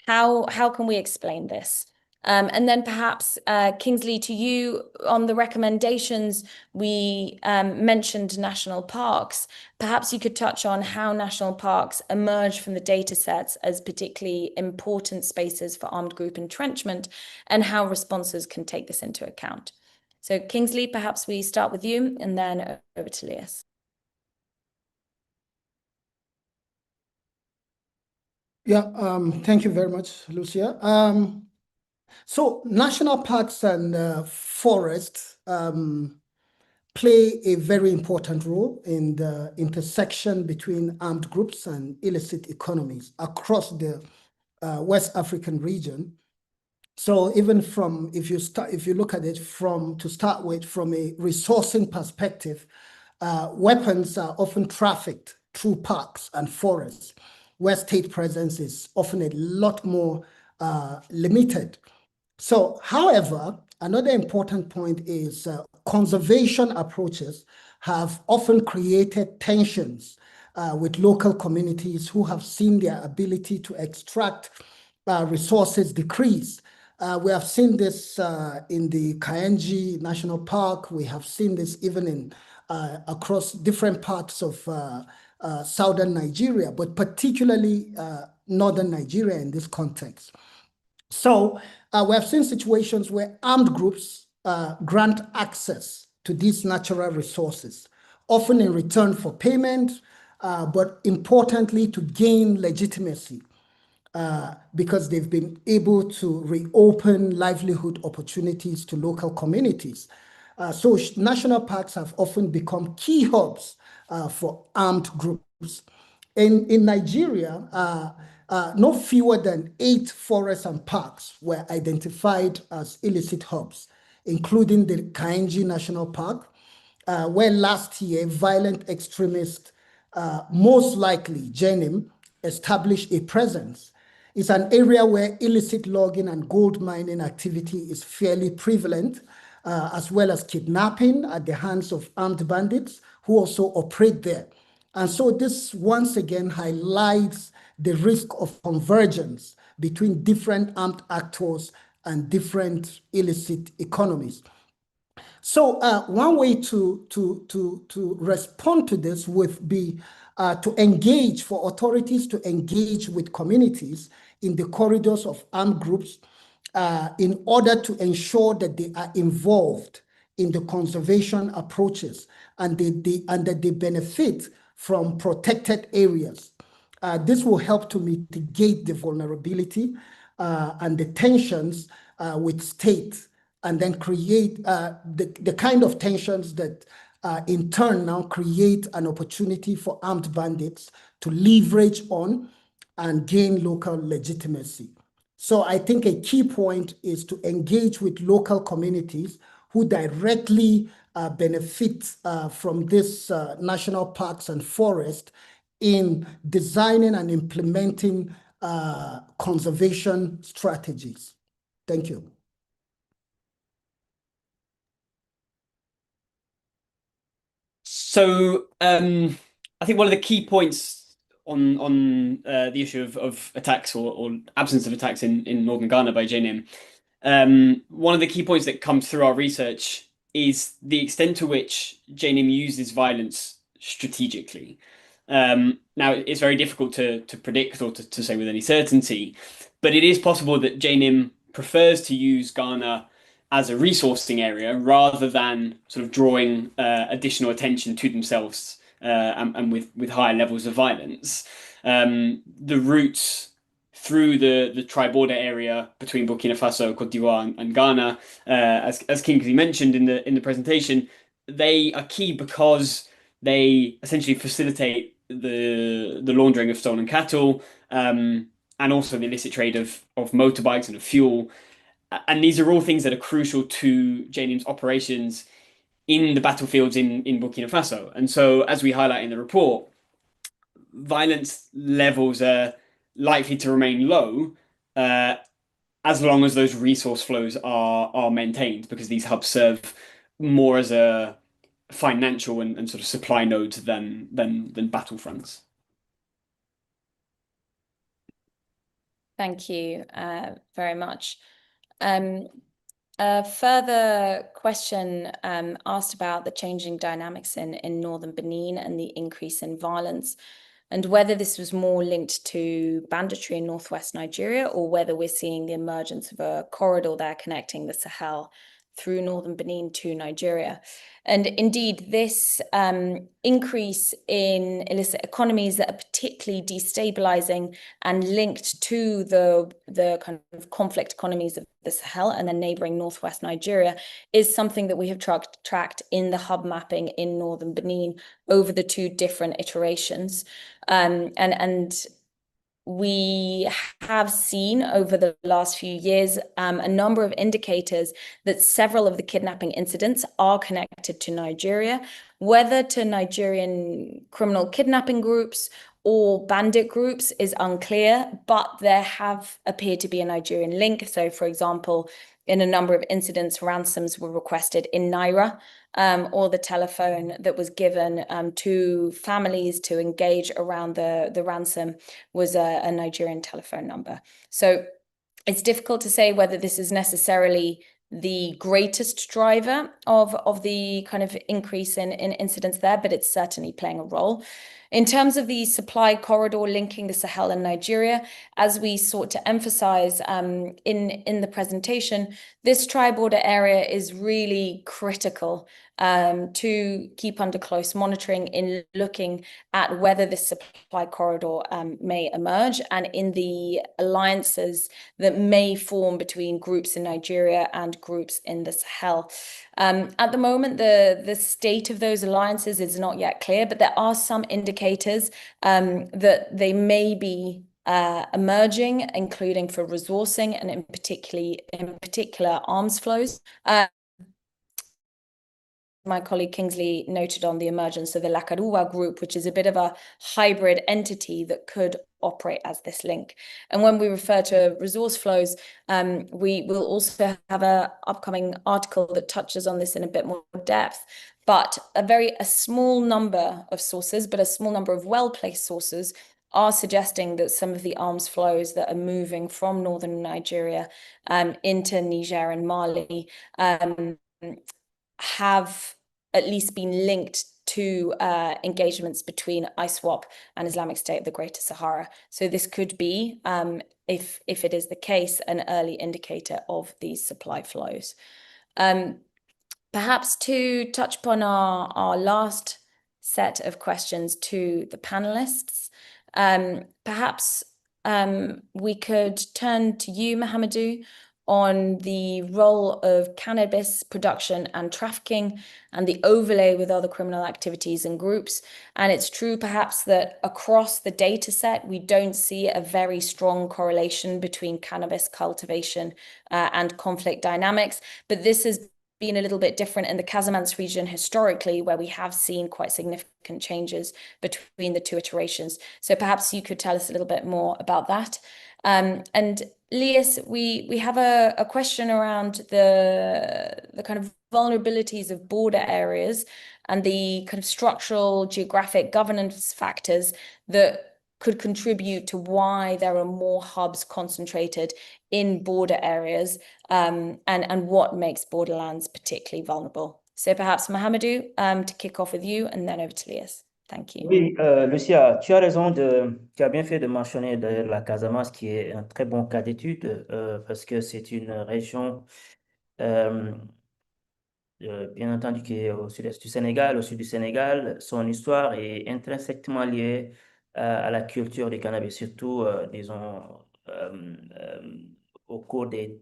How can we explain this? And then perhaps, Kingsley, to you on the recommendations, we mentioned national parks. Perhaps you could touch on how national parks emerge from the data sets as particularly important spaces for armed group entrenchment and how responses can take this into account. So Kingsley, perhaps we start with you and then over to Lias. Yeah, thank you very much, Lucia. So national parks and forests play a very important role in the intersection between armed groups and illicit economies across the West African region. So even from, if you look at it from a resourcing perspective, weapons are often trafficked through parks and forests, where state presence is often a lot more limited. So, however, another important point is conservation approaches have often created tensions with local communities who have seen their ability to extract resources decrease. We have seen this in the Kayenji National Park. We have seen this even in across different parts of southern Nigeria, but particularly northern Nigeria in this context. So we have seen situations where armed groups grant access to these natural resources, often in return for payment, but importantly to gain legitimacy. Because they've been able to reopen livelihood opportunities to local communities. So national parks have often become key hubs for armed groups. In Nigeria, no fewer than 8 forests and parks were identified as illicit hubs, including the Kayenji National Park, where last year violent extremists, most likely JNIM, established a presence. It's an area where illicit logging and gold mining activity is fairly prevalent, as well as kidnapping at the hands of armed bandits who also operate there. And so this once again highlights the risk of convergence between different armed actors and different illicit economies. So one way to respond to this would be to engage, for authorities to engage with communities in the corridors of armed groups in order to ensure that they are involved in the conservation approaches and that they benefit from protected areas. This will help to mitigate the vulnerability and the tensions with state, and then create the kind of tensions that in turn now create an opportunity for armed bandits to leverage on and gain local legitimacy. So I think a key point is to engage with local communities who directly benefit from this national parks and forests in designing and implementing conservation strategies. Thank you. So I think one of the key points on the issue of attacks or absence of attacks in northern Ghana by JNIM, one of the key points that comes through our research is the extent to which JNIM uses violence strategically. Now, it's very difficult to predict or to say with any certainty, but it is possible that JNIM prefers to use Ghana as a resourcing area rather than sort of drawing additional attention to themselves and with higher levels of violence. The routes through the tri-border area between Burkina Faso, Cote d'Ivoire, and Ghana, as Kingsley mentioned in the presentation, they are key because they essentially facilitate the laundering of stolen cattle and also the illicit trade of motorbikes and of fuel. And these are all things that are crucial to JNIM's operations in the battlefields in Burkina Faso. And so, as we highlight in the report, violence levels are likely to remain low as long as those resource flows are maintained, because these hubs serve more as a financial and sort of supply nodes than battlefronts. Thank you very much. A further question asked about the changing dynamics in northern Benin and the increase in violence, and whether this was more linked to banditry in northwest Nigeria, or whether we're seeing the emergence of a corridor there connecting the Sahel through northern Benin to Nigeria. And indeed, this increase in illicit economies that are particularly destabilizing and linked to the kind of conflict economies of the Sahel and then neighboring northwest Nigeria is something that we have tracked in the hub mapping in northern Benin over the two different iterations. And we have seen over the last few years a number of indicators that several of the kidnapping incidents are connected to Nigeria, whether to Nigerian criminal kidnapping groups or bandit groups is unclear, but there have appeared to be a Nigerian link. So, for example, in a number of incidents, ransoms were requested in Naira, or the telephone that was given to families to engage around the ransom was a Nigerian telephone number. So it's difficult to say whether this is necessarily the greatest driver of the kind of increase in incidents there, but it's certainly playing a role. In terms of the supply corridor linking the Sahel and Nigeria, as we sought to emphasize in the presentation, this tri-border area is really critical to keep under close monitoring in looking at whether this supply corridor may emerge, and in the alliances that may form between groups in Nigeria and groups in the Sahel. At the moment, the state of those alliances is not yet clear, but there are some indicators that they may be emerging, including for resourcing and in particular arms flows. My colleague Kingsley noted on the emergence of the Lakaruwa group, which is a bit of a hybrid entity that could operate as this link. And when we refer to resource flows, we will also have an upcoming article that touches on this in a bit more depth. But a small number of sources, but a small number of well-placed sources are suggesting that some of the arms flows that are moving from northern Nigeria into Niger and Mali have at least been linked to engagements between ISWAP and Islamic State of the Greater Sahara. So this could be, if it is the case, an early indicator of these supply flows. Perhaps to touch upon our last set of questions to the panelists, perhaps we could turn to you, Mahamadou, on the role of cannabis production and trafficking and the overlay with other criminal activities and groups. And it's true perhaps that across the data set, we don't see a very strong correlation between cannabis cultivation and conflict dynamics, but this has been a little bit different in the Casamance region historically, where we have seen quite significant changes between the two iterations. So perhaps you could tell us a little bit more about that. And Lias, we have a question around the kind of vulnerabilities of border areas and the kind of structural geographic governance factors that could contribute to why there are more hubs concentrated in border areas, and what makes borderlands particularly vulnerable. So perhaps Mahamadou, to kick off with you, and then over to Lias. Thank you. Oui, Lucia, tu as raison tu as bien fait de mentionner la Casamance, qui est un très bon cas d'étude, parce que c'est une région, bien entendu, qui est au sud-est du Sénégal. Au sud du Sénégal, son histoire est intrinsèquement liée à la culture du cannabis, surtout, disons, au cours des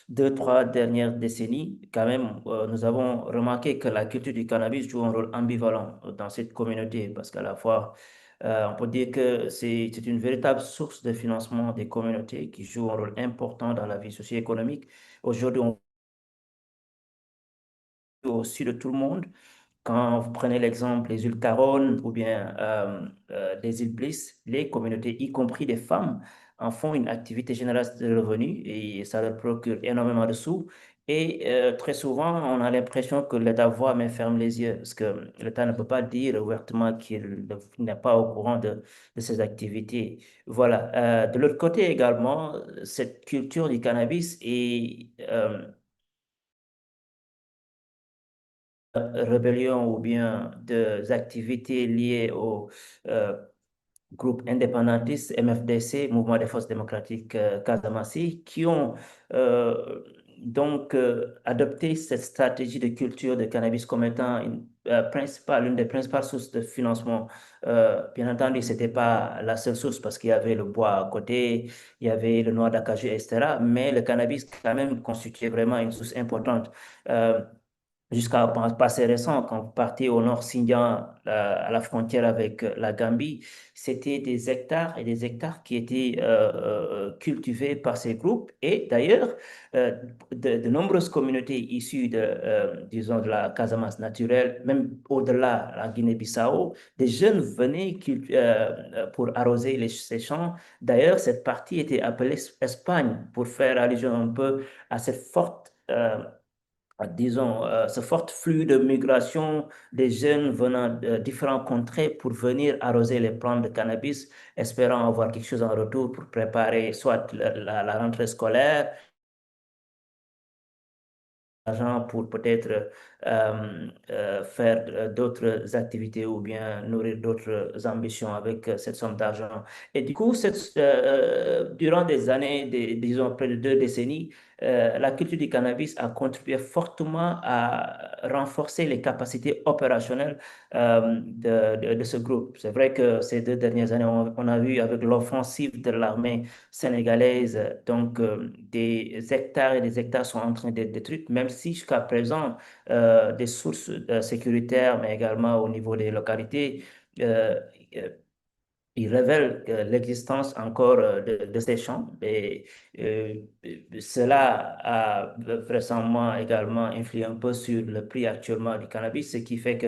deux, trois dernières décennies. Quand même, nous avons remarqué que la culture du cannabis joue un rôle ambivalent dans cette communauté, parce qu'à la fois, on peut dire que c'est une véritable source de financement des communautés qui joue un rôle important dans la vie socio-économique. Aujourd'hui, on au-dessus de tout le monde. Quand vous prenez l'exemple des îles Caronne ou bien des îles Bliss, les communautés, y compris des femmes, en font une activité génératrice de revenus et ça leur procure énormément de sous. Et très souvent, on a l'impression que l'État voit mais ferme les yeux, parce que l'État ne peut pas dire ouvertement qu'il n'est pas au courant de ces activités. Voilà. De l'autre côté également, cette culture du cannabis est rébellion ou bien des activités liées au euh, groupe indépendantiste MFDC, Mouvement des forces démocratiques Casamassi, qui ont adopté cette stratégie de culture de cannabis comme étant l'une des principales sources de financement. Bien entendu, ce n'était pas la seule source parce qu'il y avait le bois à côté, il y avait le noix d'acajou, etc. Mais le cannabis, quand même, constituait vraiment une source importante. Euh, Jusqu'à passé récent, quand vous partez au nord Xinjiang, à la frontière avec la Gambie, c'était des hectares et des hectares qui étaient cultivés par ces groupes. Et d'ailleurs, euh, de nombreuses communautés issues disons, de la Casamance naturelle, même au-delà, la Guinée-Bissau, des jeunes venaient pour arroser ces champs. D'ailleurs, cette partie était appelée Espagne pour faire allusion un peu à cette forte disons, ce fort flux de migration des jeunes venant de différentes contrées pour venir arroser les plantes de cannabis, espérant avoir quelque chose en retour pour préparer soit la rentrée scolaire, argent pour peut-être faire d'autres activités ou bien nourrir d'autres ambitions avec cette somme d'argent. Et du coup, durant des années, disons près de 2 décennies, la culture du cannabis a contribué fortement à renforcer les capacités opérationnelles de ce groupe. C'est vrai que ces 2 dernières années, on a vu avec l'offensive de l'armée sénégalaise, donc des hectares et des hectares sont en train d'être détruits, même si jusqu'à présent, des sources sécuritaires, mais également au niveau des localités, euh, euh, ils révèlent l'existence encore de ces champs. Et euh, cela a récemment également influé un peu sur le prix actuellement du cannabis, ce qui fait que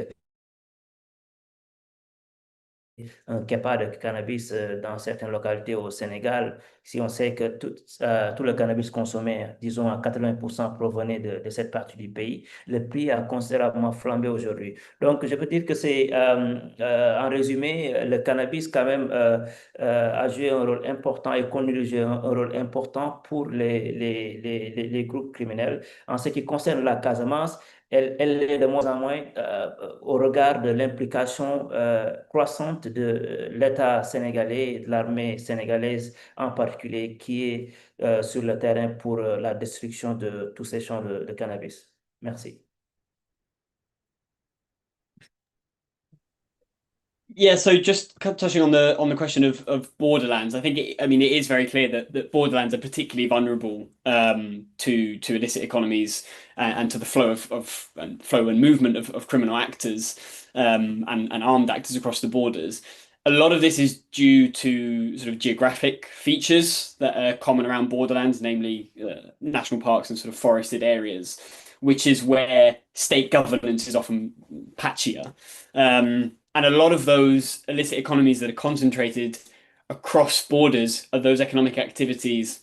un kebab de cannabis dans certaines localités au Sénégal, si on sait que tout le cannabis consommé, disons à 80% provenait de cette partie du pays, le prix a considérablement flambé aujourd'hui. Donc, je peux dire que en résumé, le cannabis quand même a joué un rôle important et continue de jouer un rôle important pour les groupes criminels. En ce qui concerne la Casamance, elle est de moins en moins au regard de l'implication croissante de l'État sénégalais et de l'armée sénégalaise en particulier qui est sur le terrain pour la destruction de tous ces champs de cannabis. Merci. Yeah, so just touching on the question of borderlands, I think I mean it is very clear that borderlands are particularly vulnerable to illicit economies and to the flow of and flow and movement of criminal actors and armed actors across the borders. A lot of this is due to sort of geographic features that are common around borderlands, namely national parks and sort of forested areas, which is where state governance is often patchier. And a lot of those illicit economies that are concentrated across borders are those economic activities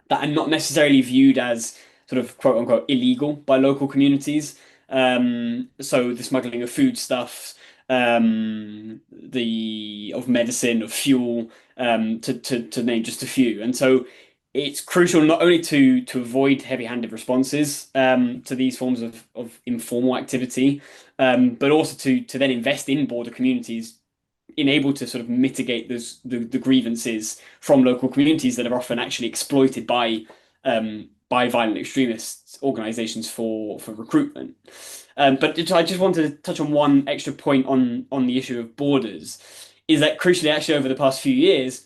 that are not necessarily viewed as sort of quote unquote illegal by local communities. So the smuggling of foodstuffs, the of medicine, of fuel, to name just a few. And so it's crucial not only to avoid heavy-handed responses to these forms of informal activity, but also to then invest in border communities able to sort of mitigate the grievances from local communities that are often actually exploited by violent extremist organizations for recruitment. But I just wanted to touch on one extra point on the issue of borders, is that crucially actually over the past few years,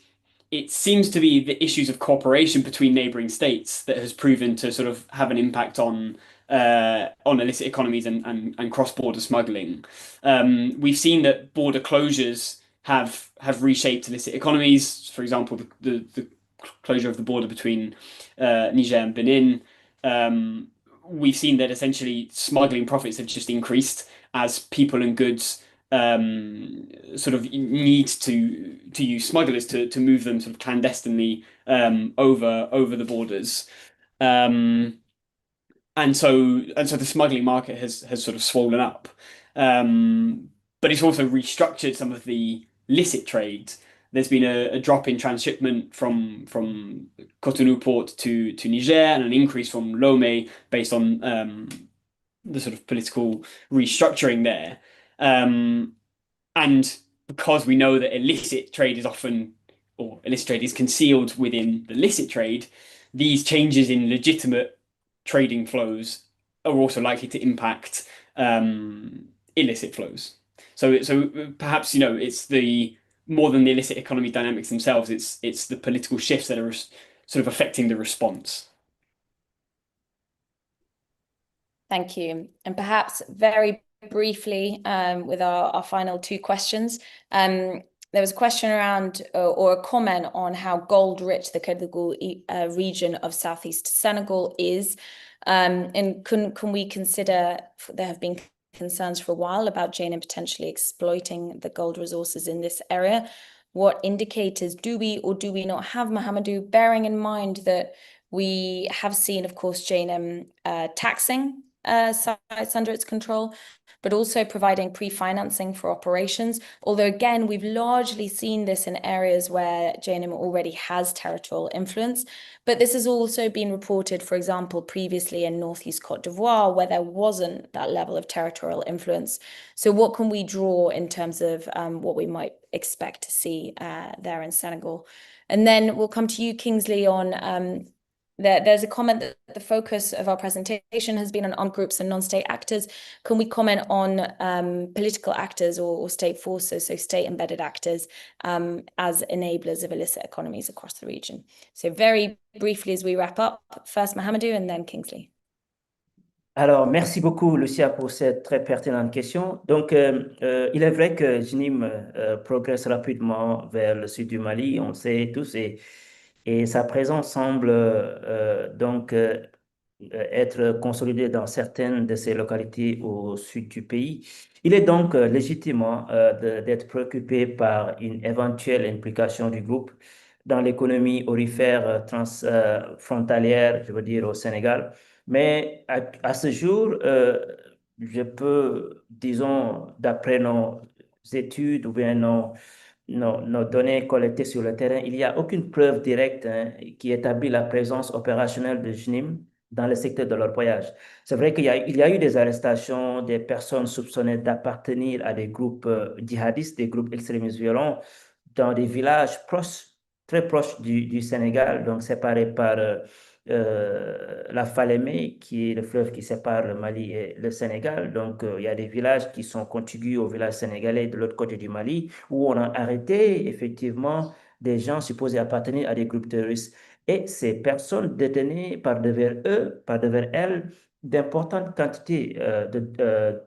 it seems to be the issues of cooperation between neighboring states that has proven to sort of have an impact on illicit economies and cross-border smuggling. We've seen that border closures have reshaped illicit economies. For example, the closure of the border between Niger and Benin. We've seen that essentially smuggling profits have just increased as people and goods sort of need to use smugglers to move them sort of clandestinely over the borders. Um, and so the smuggling market has sort of swollen up. But it's also restructured some of the illicit trade. There's been a drop in transshipment from Cotonou port to Niger, and an increase from Lomé based on the sort of political restructuring there. And because we know that illicit trade is often, or illicit trade is concealed within the licit trade, these changes in legitimate trading flows are also likely to impact illicit flows. So perhaps it's the more than the illicit economy dynamics themselves. It's the political shifts that are sort of affecting the response. Thank you. And perhaps very briefly, with our final two questions, there was a question around or a comment on how gold-rich the Kédougou region of southeast Senegal is. And can we consider, there have been concerns for a while about JNM potentially exploiting the gold resources in this area. What indicators do we or do we not have, Mahamadou, bearing in mind that we have seen, of course, JNM taxing sites under its control, but also providing pre-financing for operations. Although, again, we've largely seen this in areas where JNM already has territorial influence. But this has also been reported, for example, previously in Northeast Cote d'Ivoire, where there wasn't that level of territorial influence. So what can we draw in terms of what we might expect to see there in Senegal? And then we'll come to you, Kingsley, on there's a comment that the focus of our presentation has been on armed groups and non-state actors. Can we comment on political actors or state forces, so state-embedded actors, as enablers of illicit economies across the region? So very briefly as we wrap up, first Mahamadou and then Kingsley. Alors, merci beaucoup, Lucia, pour cette très pertinente question. Donc, il est vrai que JNIM progresse rapidement vers le sud du Mali, on le sait tous, et sa présence semble être consolidée dans certaines de ces localités au sud du pays. Il est donc légitime d'être préoccupé par une éventuelle implication du groupe dans l'économie aurifère transfrontalière, je veux dire au Sénégal. Mais à ce jour, je peux, disons, d'après nos études ou bien nos données collectées sur le terrain, il n'y a aucune preuve directe qui établit la présence opérationnelle de JNIM dans le secteur de l'orpaillage. C'est vrai il y a eu des arrestations des personnes soupçonnées d'appartenir à des groupes djihadistes, des groupes extrémistes violents, dans des villages proches, très proches du Sénégal, donc séparés par la Falémé, qui est le fleuve qui sépare le Mali et le Sénégal. Donc, il y a des villages qui sont contigus au village sénégalais de l'autre côté du Mali, où on a arrêté effectivement des gens supposés appartenir à des groupes terroristes. Et ces personnes détenaient par devers elles, d'importantes quantités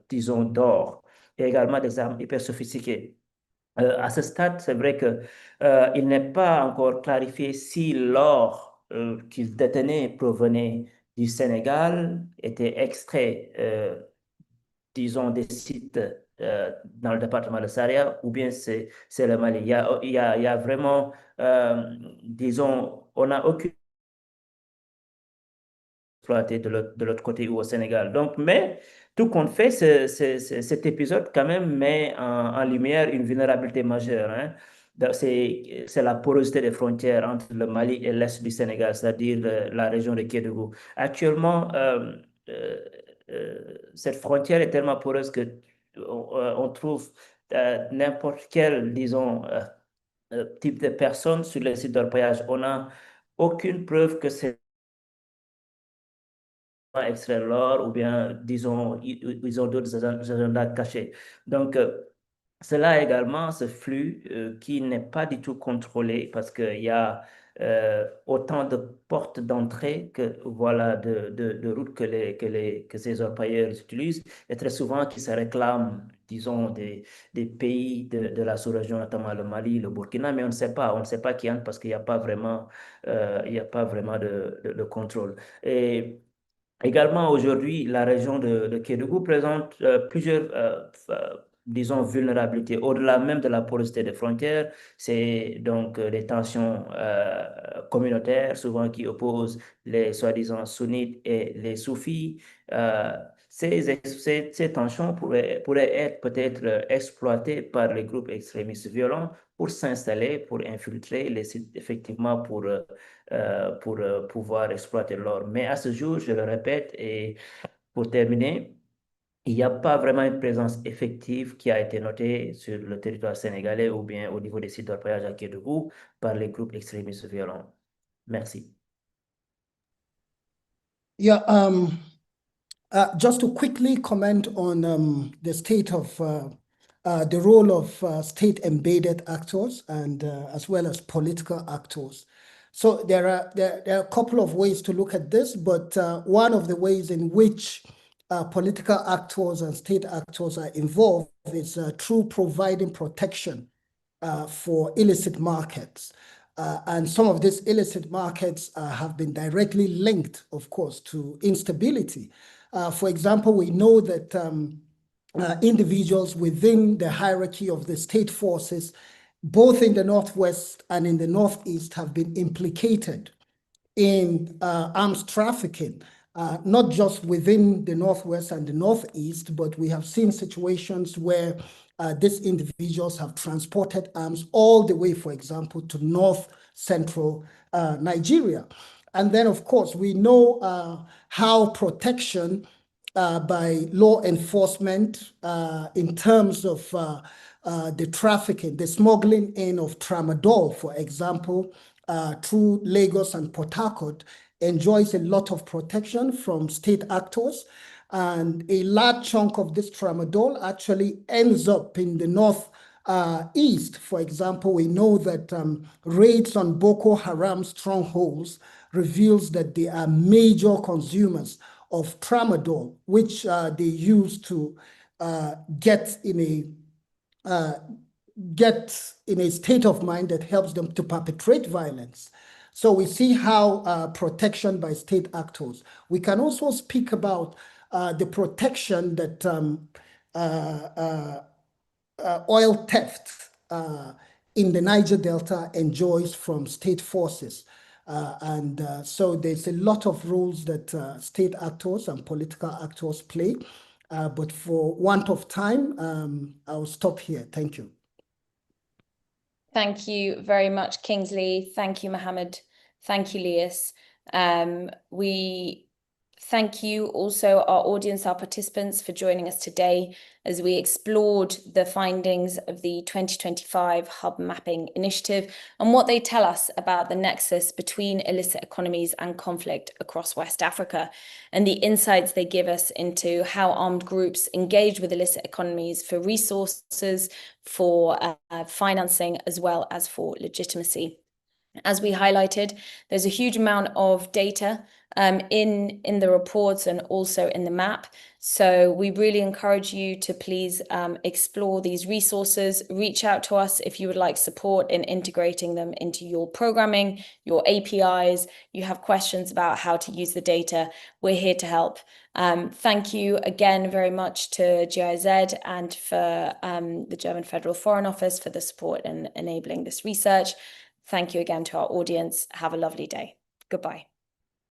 disons, d'or et également des armes hyper sophistiquées. À ce stade, c'est vrai que il n'est pas encore clarifié si l'or qu'ils détenaient provenait du Sénégal, était extrait, disons, des sites dans le département de Saria, ou bien c'est le Mali. Il y a vraiment, disons, on n'a aucune exploité de l'autre côté ou au Sénégal. Donc, mais tout compte fait, cet épisode quand même met en lumière une vulnérabilité majeure, hein. C'est la porosité des frontières entre le Mali et l'Est du Sénégal, c'est-à-dire la région de Kédougou. Actuellement, cette frontière est tellement poreuse que on trouve n'importe quel, disons, type de personne sur le site d'orpaillage. On n'a aucune preuve que c'est extraire l'or ou bien, disons, ils ont d'autres agendas cachés. Donc, cela également, ce flux qui n'est pas du tout contrôlé parce qu'il y a autant de portes d'entrée que, voilà, de routes que ces orpailleurs utilisent et très souvent qui se réclament, disons, des pays de la sous-région, notamment le Mali, le Burkina, mais on ne sait pas qui entre parce qu'il n'y a pas vraiment, il y a pas vraiment de contrôle. Et également, aujourd'hui, la région de Kédougou présente plusieurs disons, vulnérabilité. Au-delà même de la porosité des frontières, c'est donc les tensions communautaires, souvent qui opposent les soi-disant sunnites et les soufis. Ces tensions pourraient être peut-être exploitées par les groupes extrémistes violents pour s'installer, pour infiltrer les sites, effectivement, pour pouvoir exploiter l'or. Mais à ce jour, je le répète, et pour terminer, il n'y a pas vraiment une présence effective qui a été notée sur le territoire sénégalais ou bien au niveau des sites d'orpaillage à Kédougou par les groupes extrémistes violents. Merci. Yeah, just to quickly comment on the state of the role of state-embedded actors and as well as political actors. So there are a couple of ways to look at this, but one of the ways in which political actors and state actors are involved is through providing protection for illicit markets. And some of these illicit markets have been directly linked, of course, to instability. For example, we know that individuals within the hierarchy of the state forces, both in the Northwest and in the Northeast, have been implicated in arms trafficking, not just within the Northwest and the Northeast, but we have seen situations where these individuals have transported arms all the way, for example, to North Central Nigeria. And then, of course, we know how protection by law enforcement in terms of the trafficking, the smuggling in of tramadol, for example, through Lagos and Port Harcourt, enjoys a lot of protection from state actors. And a large chunk of this tramadol actually ends up in the north east. For example, we know that raids on Boko Haram strongholds reveals that they are major consumers of tramadol, which they use to get in a state of mind that helps them to perpetrate violence. So we see how protection by state actors. We can also speak about the protection that oil theft in the Niger Delta enjoys from state forces. So there's a lot of roles that state actors and political actors play. But for want of time, I'll stop here. Thank you. Thank you very much, Kingsley. Thank you, Mohammed. Thank you, Lias. We thank you also, our audience, our participants, for joining us today as we explored the findings of the 2025 Hub Mapping Initiative and what they tell us about the nexus between illicit economies and conflict across West Africa, and the insights they give us into how armed groups engage with illicit economies for resources, for financing, as well as for legitimacy. As we highlighted, there's a huge amount of data in the reports and also in the map. So we really encourage you to please explore these resources. Reach out to us if you would like support in integrating them into your programming, your APIs. You have questions about how to use the data. We're here to help. Thank you again very much to GIZ and for the German Federal Foreign Office for the support in enabling this research. Thank you again to our audience. Have a lovely day. Goodbye.